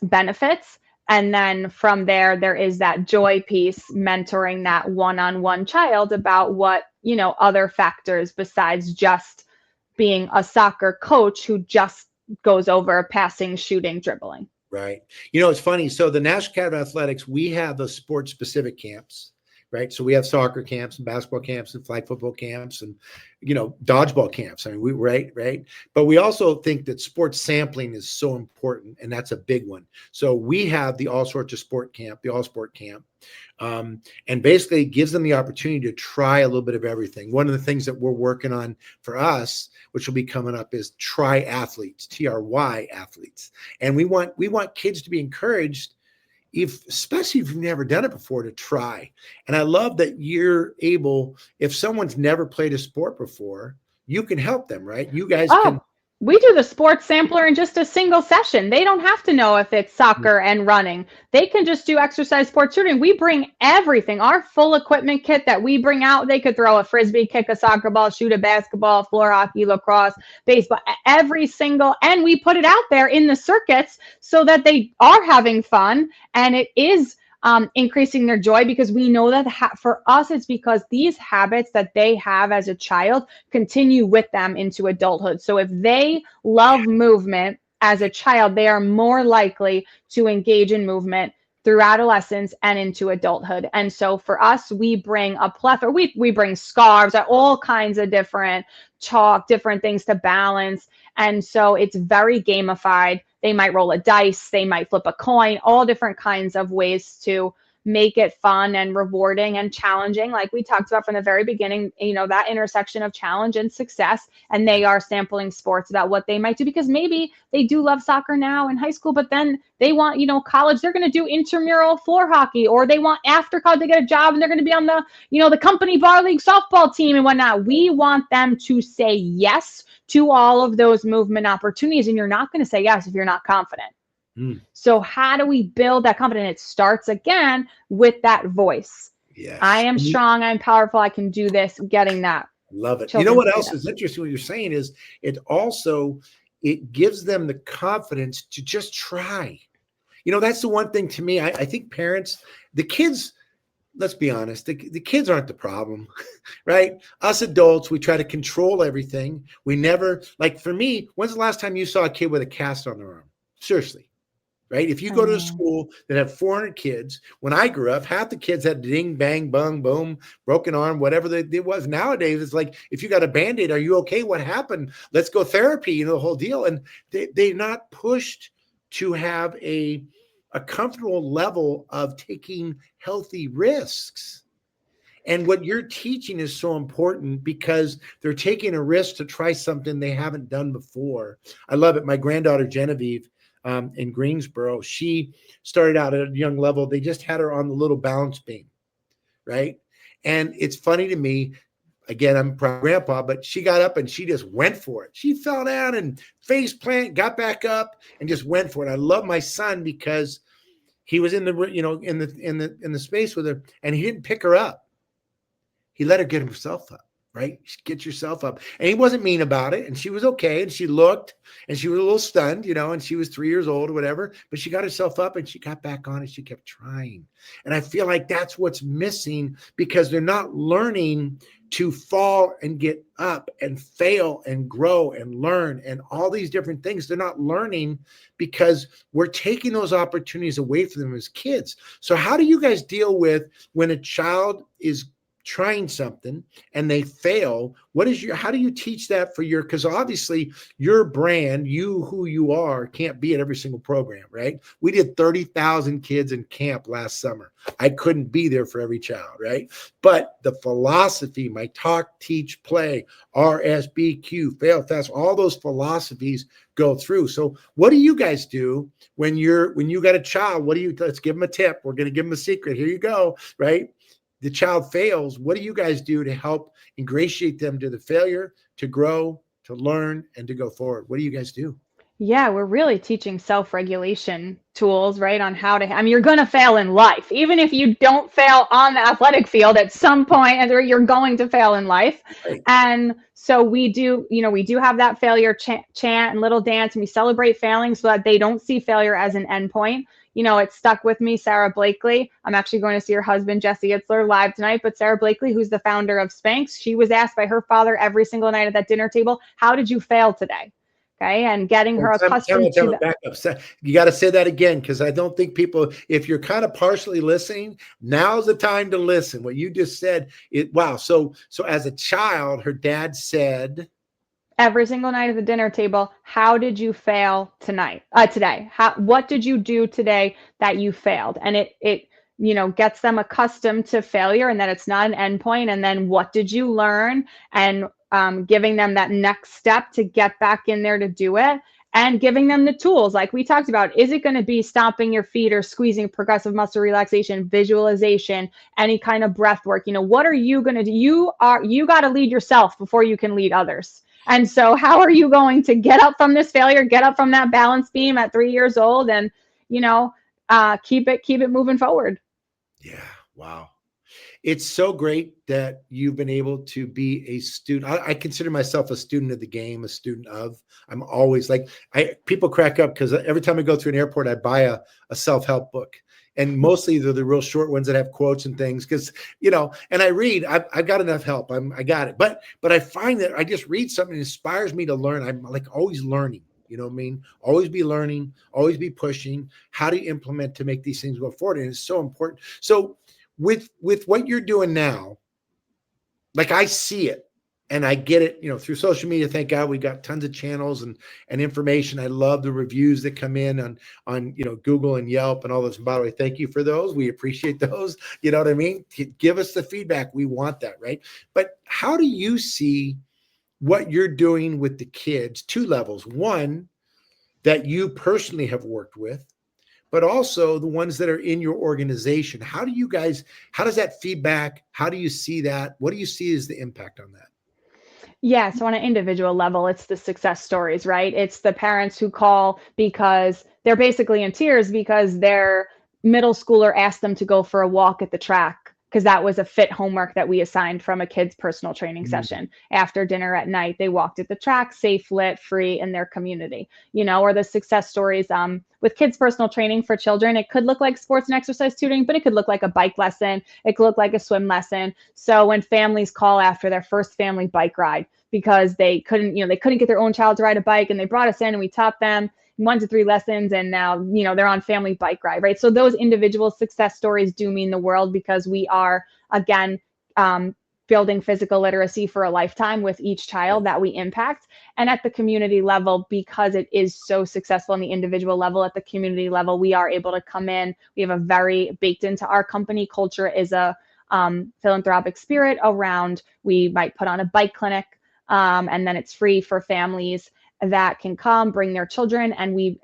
benefits. And then from there, there is that joy piece, mentoring that one-on-one child about what, other factors besides just being a soccer coach who just goes over passing, shooting, dribbling. Right. It's funny. So the National Academy of Athletics, we have those sports specific camps, right? So we have soccer camps and basketball camps and flag football camps and, dodgeball camps. I mean, right. But we also think that sports sampling is so important, and that's a big one. So we have the all sorts of sport camp, the all sport camp. And basically gives them the opportunity to try a little bit of everything. One of the things that we're working on for us, which will be coming up, is triathletes, TRY athletes. And we want kids to be encouraged, especially if you've never done it before, to try. And I love that you're able, if someone's never played a sport before, you can help them, right? You guys can. We do the sports sampler in just a single session. They don't have to know if it's soccer and running. They can just do exercise, sports, shooting. We bring everything. Our full equipment kit that we bring out, they could throw a frisbee, kick a soccer ball, shoot a basketball, floor hockey, lacrosse, baseball, every single, and we put it out there in the circuits so that they are having fun, and it is increasing their joy, because we know that for us, it's because these habits that they have as a child continue with them into adulthood. So if they love movement as a child, they are more likely to engage in movement through adolescence and into adulthood. And so for us, we bring a plethora. We bring scarves, all kinds of different chalk, different things to balance. And so it's very gamified. They might roll a dice, they might flip a coin, all different kinds of ways to make it fun and rewarding and challenging. Like we talked about from the very beginning, that intersection of challenge and success. And they are sampling sports about what they might do, because maybe they do love soccer now in high school, but then they want, college, they're going to do intramural floor hockey, or they want after college to get a job and they're going to be on the, the company bar league softball team and whatnot. We want them to say yes to all of those movement opportunities. And you're not going to say yes if you're not confident. So how do we build that confidence? It starts again with that voice. Yes. I am strong. I'm powerful. I can do this. Getting that. Love it. You know what else is interesting? What you're saying is it gives them the confidence to just try. That's the one thing to me. I think parents, the kids, let's be honest, the kids aren't the problem, right? Us adults, we try to control everything. We never, like for me, when's the last time you saw a kid with a cast on their arm? Seriously. Right? If you go to a school that have 400 kids, when I grew up, half the kids had ding, bang, bung, boom, broken arm, whatever it was. Nowadays, it's like, if you got a Band-Aid, are you okay? What happened? Let's go therapy, the whole deal. And they're not pushed to have a comfortable level of taking healthy risks. And what you're teaching is so important, because they're taking a risk to try something they haven't done before. I love it. My granddaughter, Genevieve, in Greensboro, she started out at a young level. They just had her on the little balance beam, right? And it's funny to me, again, I'm a proud grandpa, but she got up and she just went for it. She fell down and face plant, got back up and just went for it. I love my son because he was in the, in the space with her, and he didn't pick her up. He let her get herself up. Right? Get yourself up. And he wasn't mean about it. And she was okay. And she looked and she was a little stunned, and she was 3 years old or whatever, but she got herself up and she got back on and she kept trying. And I feel like that's what's missing, because they're not learning to fall and get up and fail and grow and learn and all these different things. They're not learning because we're taking those opportunities away from them as kids. So how do you guys deal with when a child is trying something and they fail? How do you teach that for because obviously your brand, who you are, can't be at every single program, right? We did 30,000 kids in camp last summer. I couldn't be there for every child, right? But the philosophy, my talk, teach, play, RSBQ, fail fast, all those philosophies go through. So what do you guys do when you got a child? Let's give them a tip. We're going to give them a secret. Here you go, right? The child fails. What do you guys do to help ingratiate them to the failure, to grow, to learn, and to go forward? What do you guys do? Yeah, we're really teaching self-regulation tools, right? On how to, I mean, you're going to fail in life. Even if you don't fail on the athletic field at some point, and you're going to fail in life. Right. And so we do, we do have that failure chant and little dance, and we celebrate failing so that they don't see failure as an endpoint. It stuck with me, Sarah Blakely. I'm actually going to see her husband, Jesse Itzler, live tonight. But Sarah Blakely, who's the founder of Spanx, she was asked by her father every single night at that dinner table, how did you fail today? Okay, and getting her accustomed to back up. You got to say that again, because I don't think people, if you're kind of partially listening, now's the time to listen. What you just said, wow. So as a child, her dad said every single night at the dinner table, how did you fail today? What did you do today that you failed? And it gets them accustomed to failure and that it's not an endpoint. And then what did you learn? And giving them that next step to get back in there to do it, and giving them the tools like we talked about. Is it going to be stomping your feet or squeezing, progressive muscle relaxation, visualization, any kind of breath work? What are you going to do? You got to lead yourself before you can lead others. And so how are you going to get up from this failure, get up from that balance beam at 3 years old, and keep it moving forward? Yeah. Wow. It's so great that you've been able to be a student. I consider myself a student of the game, a student of. I'm always like, people crack up because every time I go through an airport, I buy a self-help book. And mostly they're the real short ones that have quotes and things because, and I read, I've got enough help. I got it. But I find that I just read something that inspires me to learn. I'm like always learning. You know what I mean? Always be learning, always be pushing. How do you implement to make these things go forward? And it's so important. So with what you're doing now, like I see it and I get it, through social media. Thank God we got tons of channels and information. I love the reviews that come in on Google and Yelp and all those. And by the way, thank you for those. We appreciate those. You know what I mean? Give us the feedback. We want that, right? But how do you see what you're doing with the kids? Two levels. One, that you personally have worked with, but also the ones that are in your organization. How does that feedback? How do you see that? What do you see as the impact on that? Yeah, so on an individual level, it's the success stories, right? It's the parents who call because they're basically in tears because their middle schooler asked them to go for a walk at the track because that was a fit homework that we assigned from a kid's personal training session. After dinner at night, they walked at the track, safe, lit, free in their community, or the success stories with kids' personal training for children. It could look like sports and exercise tutoring, but it could look like a bike lesson. It could look like a swim lesson. So when families call after their first family bike ride because they couldn't get their own child to ride a bike, and they brought us in and we taught them 1 to 3 lessons, and now they're on family bike ride, right? So those individual success stories do mean the world because we are again building physical literacy for a lifetime with each child that we impact. And at the community level, because it is so successful on the individual level, at the community level, we are able to come in. We have a very baked into our company culture is a philanthropic spirit around, we might put on a bike clinic, and then it's free for families that can come bring their children, and we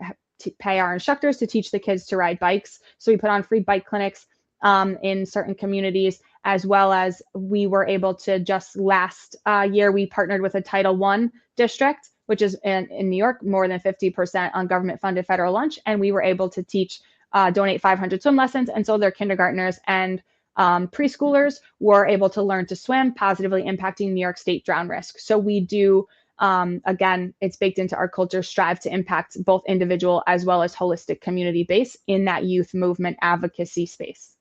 pay our instructors to teach the kids to ride bikes. So we put on free bike clinics in certain communities, as well as we were able to just last year, we partnered with a Title I district, which is in New York, more than 50% on government funded federal lunch. And we were able to donate 500 swim lessons. And so their kindergartners and preschoolers were able to learn to swim, positively impacting New York State drown risk. So we do, again, it's baked into our culture, strive to impact both individual as well as holistic community base in that youth movement advocacy space.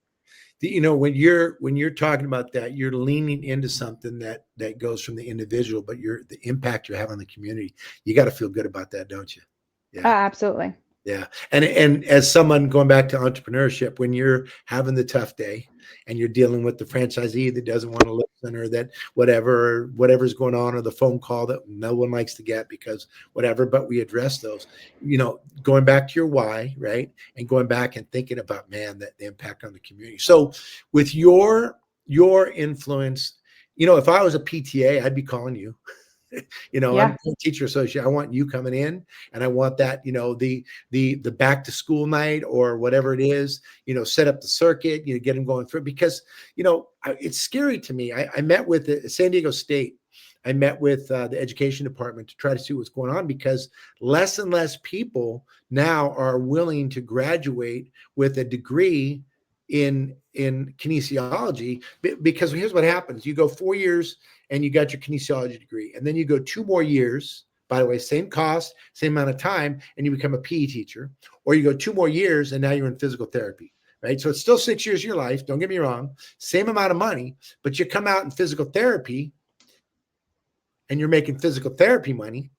When you're talking about that, you're leaning into something that goes from the individual, but the impact you're having on the community. You got to feel good about that, don't you? Yeah, absolutely. Yeah. And as someone going back to entrepreneurship, when you're having the tough day and you're dealing with the franchisee that doesn't want to listen, or that whatever's going on, or the phone call that no one likes to get because whatever, but we address those, going back to your why, right? And going back and thinking about, man, the impact on the community. So with your influence, if I was a PTA, I'd be calling you. Yeah. I'm a teacher associate. I want you coming in, and I want that, the back to school night or whatever it is, set up the circuit, get them going through, because, it's scary to me. I met with San Diego State. I met with the education department to try to see what's going on, because less and less people now are willing to graduate with a degree in kinesiology, because here's what happens. You go 4 years and you got your kinesiology degree, and then you go 2 more years, by the way, same cost, same amount of time, and you become a PE teacher, or you go 2 more years and now you're in physical therapy, right? So it's still 6 years of your life, don't get me wrong, same amount of money, but you come out in physical therapy and you're making physical therapy money,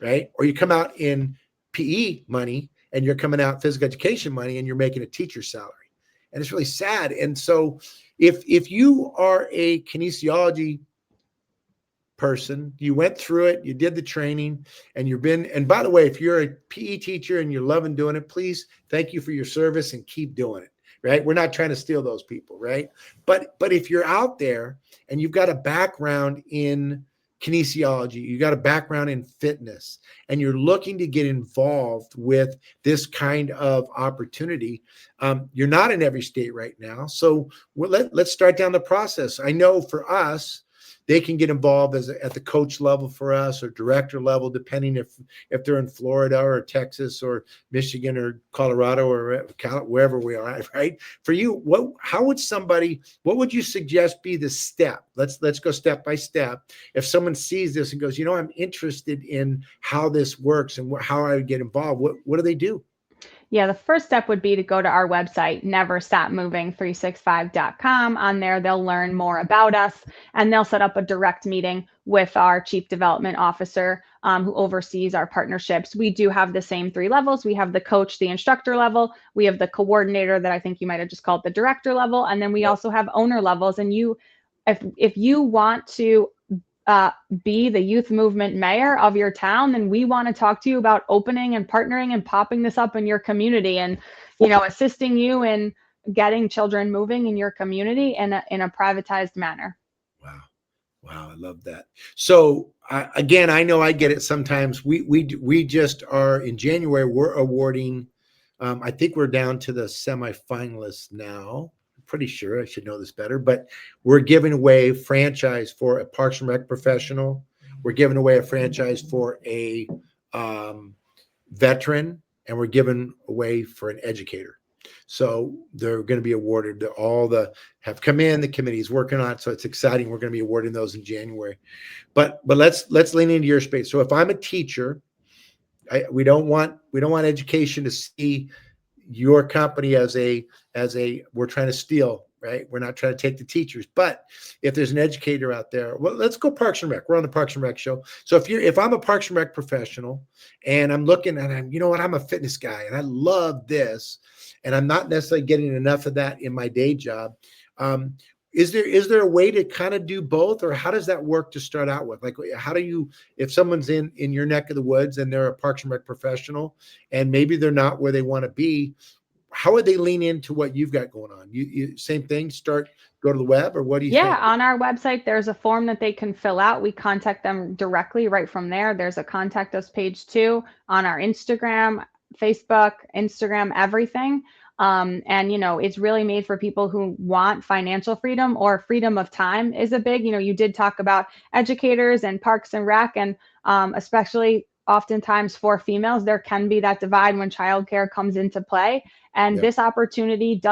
right? Or you come out in PE money and you're coming out physical education money and you're making a teacher's salary. And it's really sad. And so if you are a kinesiology person, you went through it, you did the training, and and by the way, if you're a PE teacher and you're loving doing it, please, thank you for your service and keep doing it, right? We're not trying to steal those people, right? But if you're out there and you've got a background in kinesiology, you got a background in fitness, and you're looking to get involved with this kind of opportunity, you're not in every state right now. So let's start down the process. I know for us, they can get involved at the coach level for us, or director level, depending if they're in Florida or Texas or Michigan or Colorado or wherever we are at, right? For you, what would you suggest be the step? Let's go step by step. If someone sees this and goes, I'm interested in how this works and how I would get involved, what do they do? Yeah, the first step would be to go to our website, neverstopmoving365.com. On there, they'll learn more about us, and they'll set up a direct meeting with our chief development officer, who oversees our partnerships. We do have the same 3 levels. We have the coach, the instructor level. We have the coordinator that I think you might have just called the director level. And then we also have owner levels. And if you want to be the youth movement mayor of your town, then we want to talk to you about opening and partnering and popping this up in your community, and assisting you in getting children moving in your community in a privatized manner. Wow, I love that. So again, I know I get it sometimes. We just are in January. We're awarding. I think we're down to the semifinalists now. Pretty sure I should know this better, but we're giving away franchise for a Parks and Rec professional. We're giving away a franchise for a veteran, and we're giving away for an educator. So they're going to be awarded. Have come in. The committee is working on it, so it's exciting. We're going to be awarding those in January. But let's lean into your space. So if I'm a teacher, we don't want education to see your company as a we're trying to steal, right? We're not trying to take the teachers. But if there's an educator out there, well, let's go Parks and Rec. We're on the Parks and Rec show. So if I'm a Parks and Rec professional and I'm looking and I'm a fitness guy and I love this, and I'm not necessarily getting enough of that in my day job, is there a way to kind of do both, or how does that work to start out with? Like, how do you, if someone's in your neck of the woods and they're a Parks and Rec professional and maybe they're not where they want to be, how would they lean into what you've got going on? You same thing, go to the web, or what do you think? Yeah, on our website, there's a form that they can fill out. We contact them directly right from there. There's a contact us page too on our Instagram, Facebook, Instagram, everything. And it's really made for people who want financial freedom, or freedom of time is a big, you did talk about educators and Parks and Rec, and especially oftentimes for females, there can be that divide when childcare comes into play. And this opportunity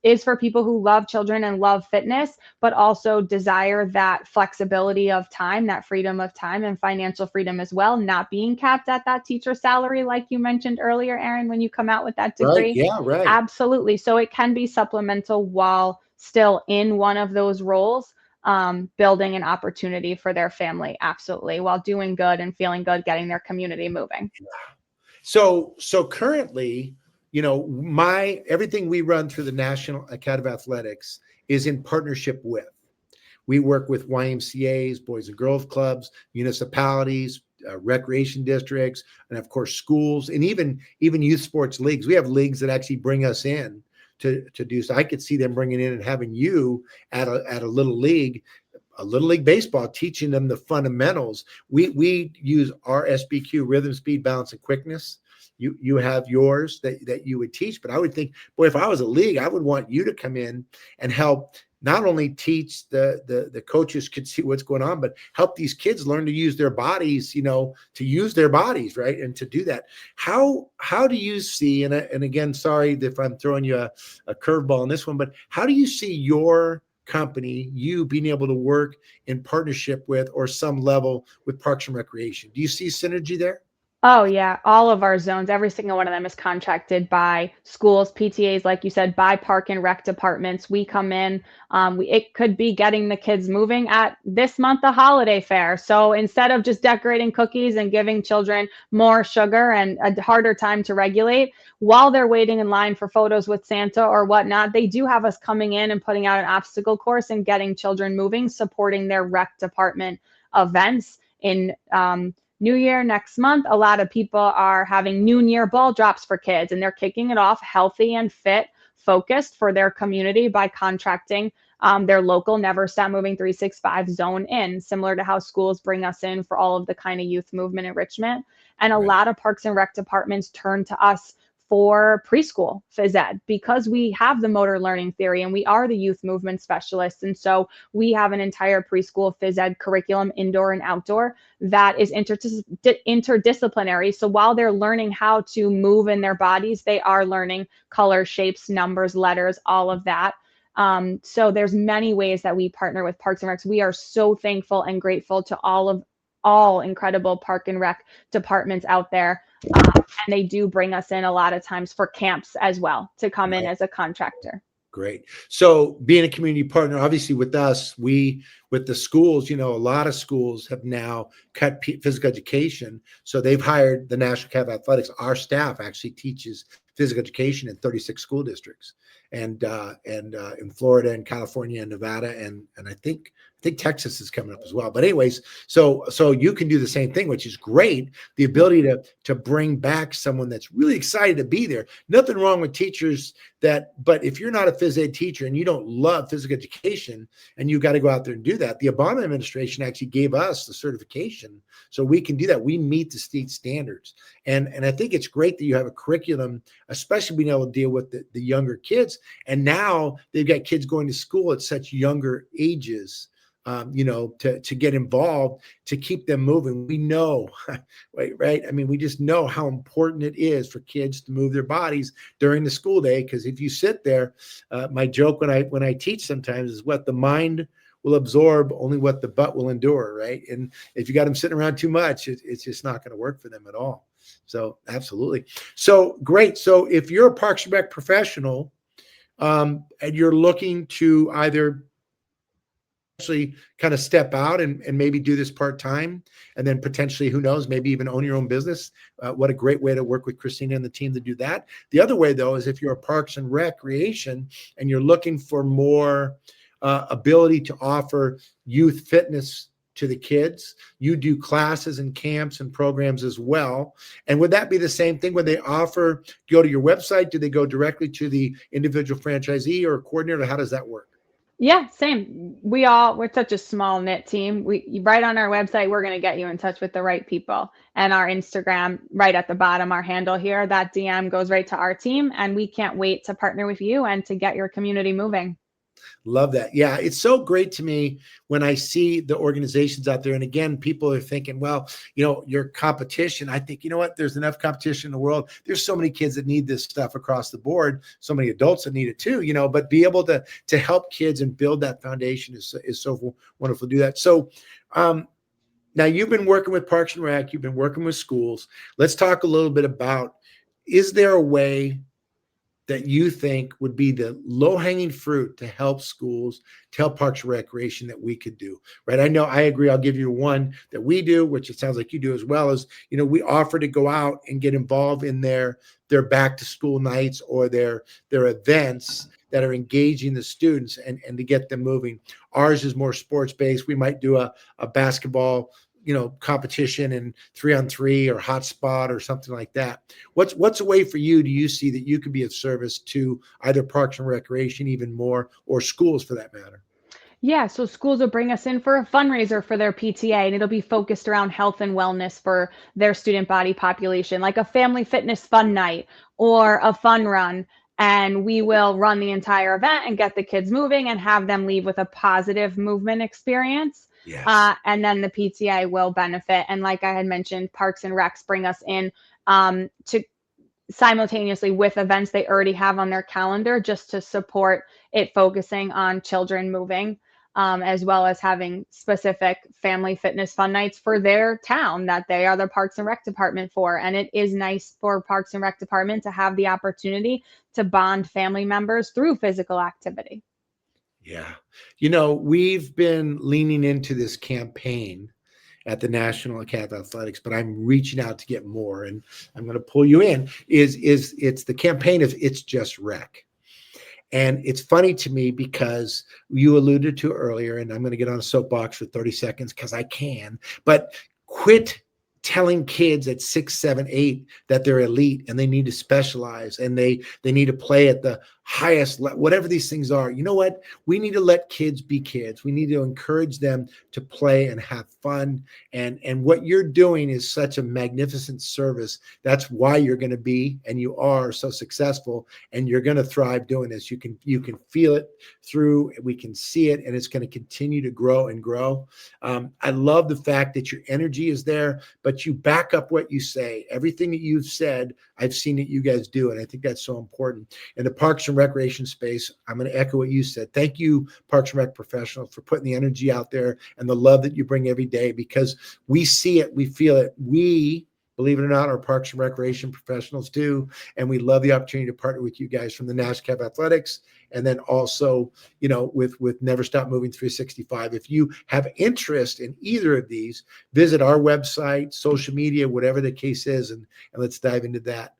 is for people who love children and love fitness, but also desire that flexibility of time, that freedom of time, and financial freedom as well, not being capped at that teacher salary, like you mentioned earlier, Aaron, when you come out with that degree. Right. Yeah, right. Absolutely. So it can be supplemental while still in one of those roles, building an opportunity for their family. Absolutely. While doing good and feeling good, getting their community moving. So currently, everything we run through the National Academy of Athletics is in partnership with. We work with YMCAs, Boys and Girls Clubs, municipalities, recreation districts, and of course schools, and even youth sports leagues. We have leagues that actually bring us in to do so. I could see them bringing in and having you at a little league baseball, teaching them the fundamentals. We use our SBQ, rhythm, speed, balance, and quickness. You have yours that you would teach, but I would think, boy, if I was a league, I would want you to come in and help not only teach the coaches could see what's going on, but help these kids learn to use their bodies, to use their bodies, right? And to do that. How do you see, and again, sorry if I'm throwing you a curveball on this one, but how do you see your company, you being able to work in partnership with, or some level with, Parks and Recreation? Do you see synergy there? Oh, yeah. All of our zones, every single one of them is contracted by schools, PTAs, like you said, by park and rec departments. We come in, it could be getting the kids moving at this month, the holiday fair. So instead of just decorating cookies and giving children more sugar and a harder time to regulate while they're waiting in line for photos with Santa or whatnot, they do have us coming in and putting out an obstacle course and getting children moving, supporting their rec department events in, New Year next month. A lot of people are having New Year ball drops for kids, and they're kicking it off healthy and fit, focused for their community by contracting their local Never Stop Moving 365 zone in, similar to how schools bring us in for all of the kind of youth movement enrichment. And a Right. lot of parks and rec departments turn to us for preschool phys ed because we have the motor learning theory and we are the youth movement specialists. And so we have an entire preschool phys ed curriculum, indoor and outdoor, that is interdisciplinary. So while they're learning how to move in their bodies, they are learning color, shapes, numbers, letters, all of that. So there's many ways that we partner with Parks and Recs. We are so thankful and grateful to all incredible park and rec departments out there. And they do bring us in a lot of times for camps as well to come in Right. as a contractor. Great. So being a community partner, obviously with us, with the schools, a lot of schools have now cut physical education. So they've hired the National Academy of Athletics. Our staff actually teaches physical education in 36 school districts, and in Florida and California and Nevada, and I think Texas is coming up as well. But anyways, so you can do the same thing, which is great. The ability to bring back someone that's really excited to be there. Nothing wrong with teachers but if you're not a phys ed teacher and you don't love physical education and you got to go out there and do that, the Obama administration actually gave us the certification so we can do that. We meet the state standards. And I think it's great that you have a curriculum, especially being able to deal with the younger kids. And now they've got kids going to school at such younger ages, to get involved, to keep them moving. We know, right? I mean, we just know how important it is for kids to move their bodies during the school day. Because if you sit there, my joke when I teach sometimes is what the mind will absorb, only what the butt will endure, right? And if you got them sitting around too much, it's just not going to work for them at all. So absolutely. So great. So if you're a Parks and Rec professional, and you're looking to either actually kind of step out and maybe do this part-time, and then potentially, who knows, maybe even own your own business. What a great way to work with Christina and the team to do that. The other way, though, is if you're a Parks and Recreation and you're looking for more ability to offer youth fitness to the kids, you do classes and camps and programs as well. And would that be the same thing when they offer, go to your website? Do they go directly to the individual franchisee or coordinator? How does that work? Yeah, same. We're such a small knit team. Right on our website, we're going to get you in touch with the right people. And our Instagram, right at the bottom, our handle here, that DM goes right to our team. And we can't wait to partner with you and to get your community moving. Love that. Yeah, it's so great to me when I see the organizations out there. And again, people are thinking, well, your competition. I think, you know what? There's enough competition in the world. There's so many kids that need this stuff across the board. So many adults that need it too, but be able to help kids and build that foundation is so wonderful to do that. So now you've been working with Parks and Rec, you've been working with schools. Let's talk a little bit about, is there a way that you think would be the low-hanging fruit to help schools, to help Parks and Recreation that we could do, right? I know, I agree. I'll give you one that we do, which it sounds like you do as well, is, we offer to go out and get involved in their back to school nights or their events that are engaging the students and to get them moving. Ours is more sports-based. We might do a basketball competition in 3-on-3 or hotspot or something like that. What's a way for you, do you see that you could be of service to either Parks and Recreation even more, or schools for that matter? Yeah, so schools will bring us in for a fundraiser for their PTA, and it'll be focused around health and wellness for their student body population, like a family fitness fun night or a fun run. and we will run the entire event and get the kids moving and have them leave with a positive movement experience. Yes. And then the PTA will benefit. And like I had mentioned, Parks and Recs bring us in to simultaneously with events they already have on their calendar, just to support it focusing on children moving, as well as having specific family fitness fun nights for their town that they are the Parks and Rec department for. And it is nice for Parks and Rec department to have the opportunity to bond family members through physical activity. Yeah. We've been leaning into this campaign at the National Academy of Athletics, but I'm reaching out to get more, and I'm going to pull you in. It's the campaign of It's Just Rec. And it's funny to me because you alluded to earlier, and I'm going to get on a soapbox for 30 seconds because I can, but quit telling kids at 6, 7, 8 that they're elite and they need to specialize and they need to play at the highest whatever these things are. You know what? We need to let kids be kids. We need to encourage them to play and have fun. And what you're doing is such a magnificent service. That's why you're going to be, and you are so successful, and you're going to thrive doing this. You can feel it through, we can see it, and it's going to continue to grow and grow. I love the fact that your energy is there, but you back up what you say. Everything that you've said, I've seen that you guys do, and I think that's so important. In the Parks and Recreation space, I'm going to echo what you said. Thank you, Parks and Rec professionals, for putting the energy out there and the love that you bring every day, because we see it, we feel it. We, believe it or not, are Parks and Recreation professionals too, and we love the opportunity to partner with you guys from the National Academy of Athletics, and then also, with Never Stop Moving 365. If you have interest in either of these, visit our website, social media, whatever the case is, and let's dive into that.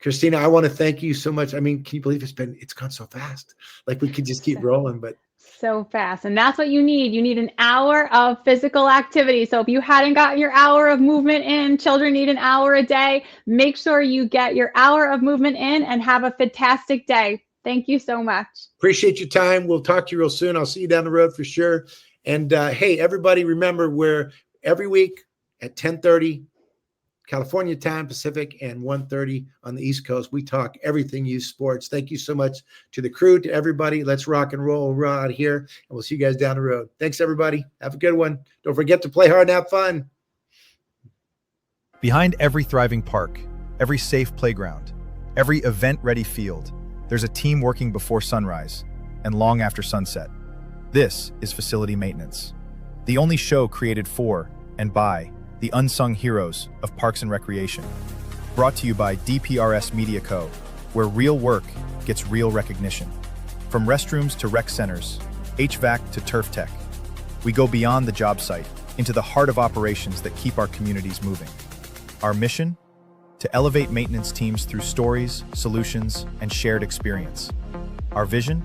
Christina, I want to thank you so much. I mean, can you believe it's gone so fast? Like, we could just keep rolling, but so fast. And that's what you need. You need an hour of physical activity. So if you hadn't gotten your hour of movement in, children need an hour a day. Make sure you get your hour of movement in and have a fantastic day. Thank you so much. Appreciate your time. We'll talk to you real soon. I'll see you down the road for sure. And hey, everybody, remember, we're every week at 10:30 California time, Pacific, and 1:30 on the East Coast. We talk everything youth sports. Thank you so much to the crew, to everybody. Let's rock and roll. We're out here, and we'll see you guys down the road. Thanks, everybody. Have a good one. Don't forget to play hard and have fun. Behind every thriving park, every safe playground, every event-ready field, there's a team working before sunrise and long after sunset. This is Facility Maintenance, the only show created for and by the unsung heroes of Parks and Recreation. Brought to you by DPRS Media Co., where real work gets real recognition. From restrooms to rec centers, HVAC to turf tech, we go beyond the job site into the heart of operations that keep our communities moving. Our mission? To elevate maintenance teams through stories, solutions, and shared experience. Our vision?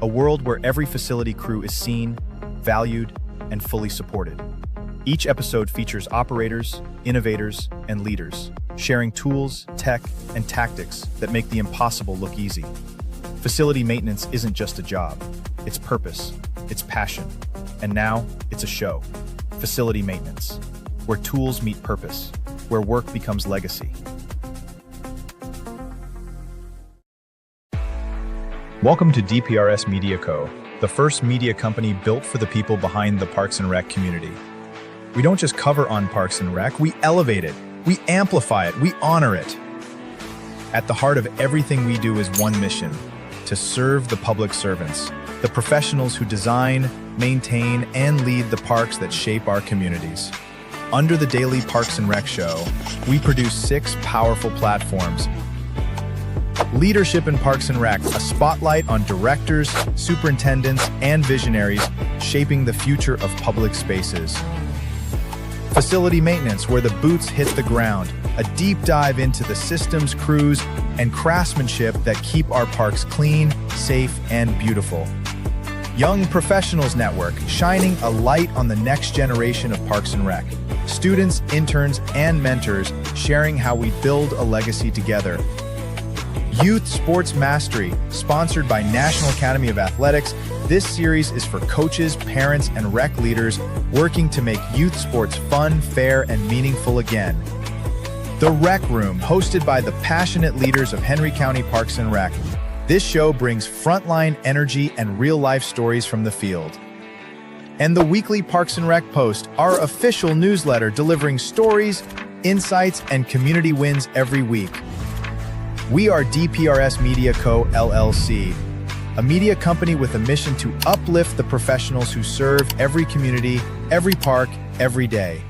A world where every facility crew is seen, valued, and fully supported. Each episode features operators, innovators, and leaders, sharing tools, tech, and tactics that make the impossible look easy. Facility maintenance isn't just a job. It's purpose, it's passion, and now it's a show. Facility Maintenance, where tools meet purpose, where work becomes legacy. Welcome to DPRS Media Co., the first media company built for the people behind the Parks and Rec community. We don't just cover on Parks and Rec, we elevate it, we amplify it, we honor it. At the heart of everything we do is one mission: to serve the public servants, the professionals who design, maintain, and lead the parks that shape our communities. Under the daily Parks and Rec show, we produce 6 powerful platforms. Leadership in Parks and Rec, a spotlight on directors, superintendents, and visionaries shaping the future of public spaces. Facility Maintenance, where the boots hit the ground, a deep dive into the systems, crews, and craftsmanship that keep our parks clean, safe, and beautiful. Young Professionals Network, shining a light on the next generation of Parks and Rec. Students, interns, and mentors sharing how we build a legacy together. Youth Sports Mastery, sponsored by National Academy of Athletics. This series is for coaches, parents, and rec leaders working to make youth sports fun, fair, and meaningful again. The Rec Room, hosted by the passionate leaders of Henry County Parks and Rec. This show brings frontline energy and real-life stories from the field. And the weekly Parks and Rec Post, our official newsletter delivering stories, insights, and community wins every week. We are DPRS Media Co. LLC, a media company with a mission to uplift the professionals who serve every community, every park, every day.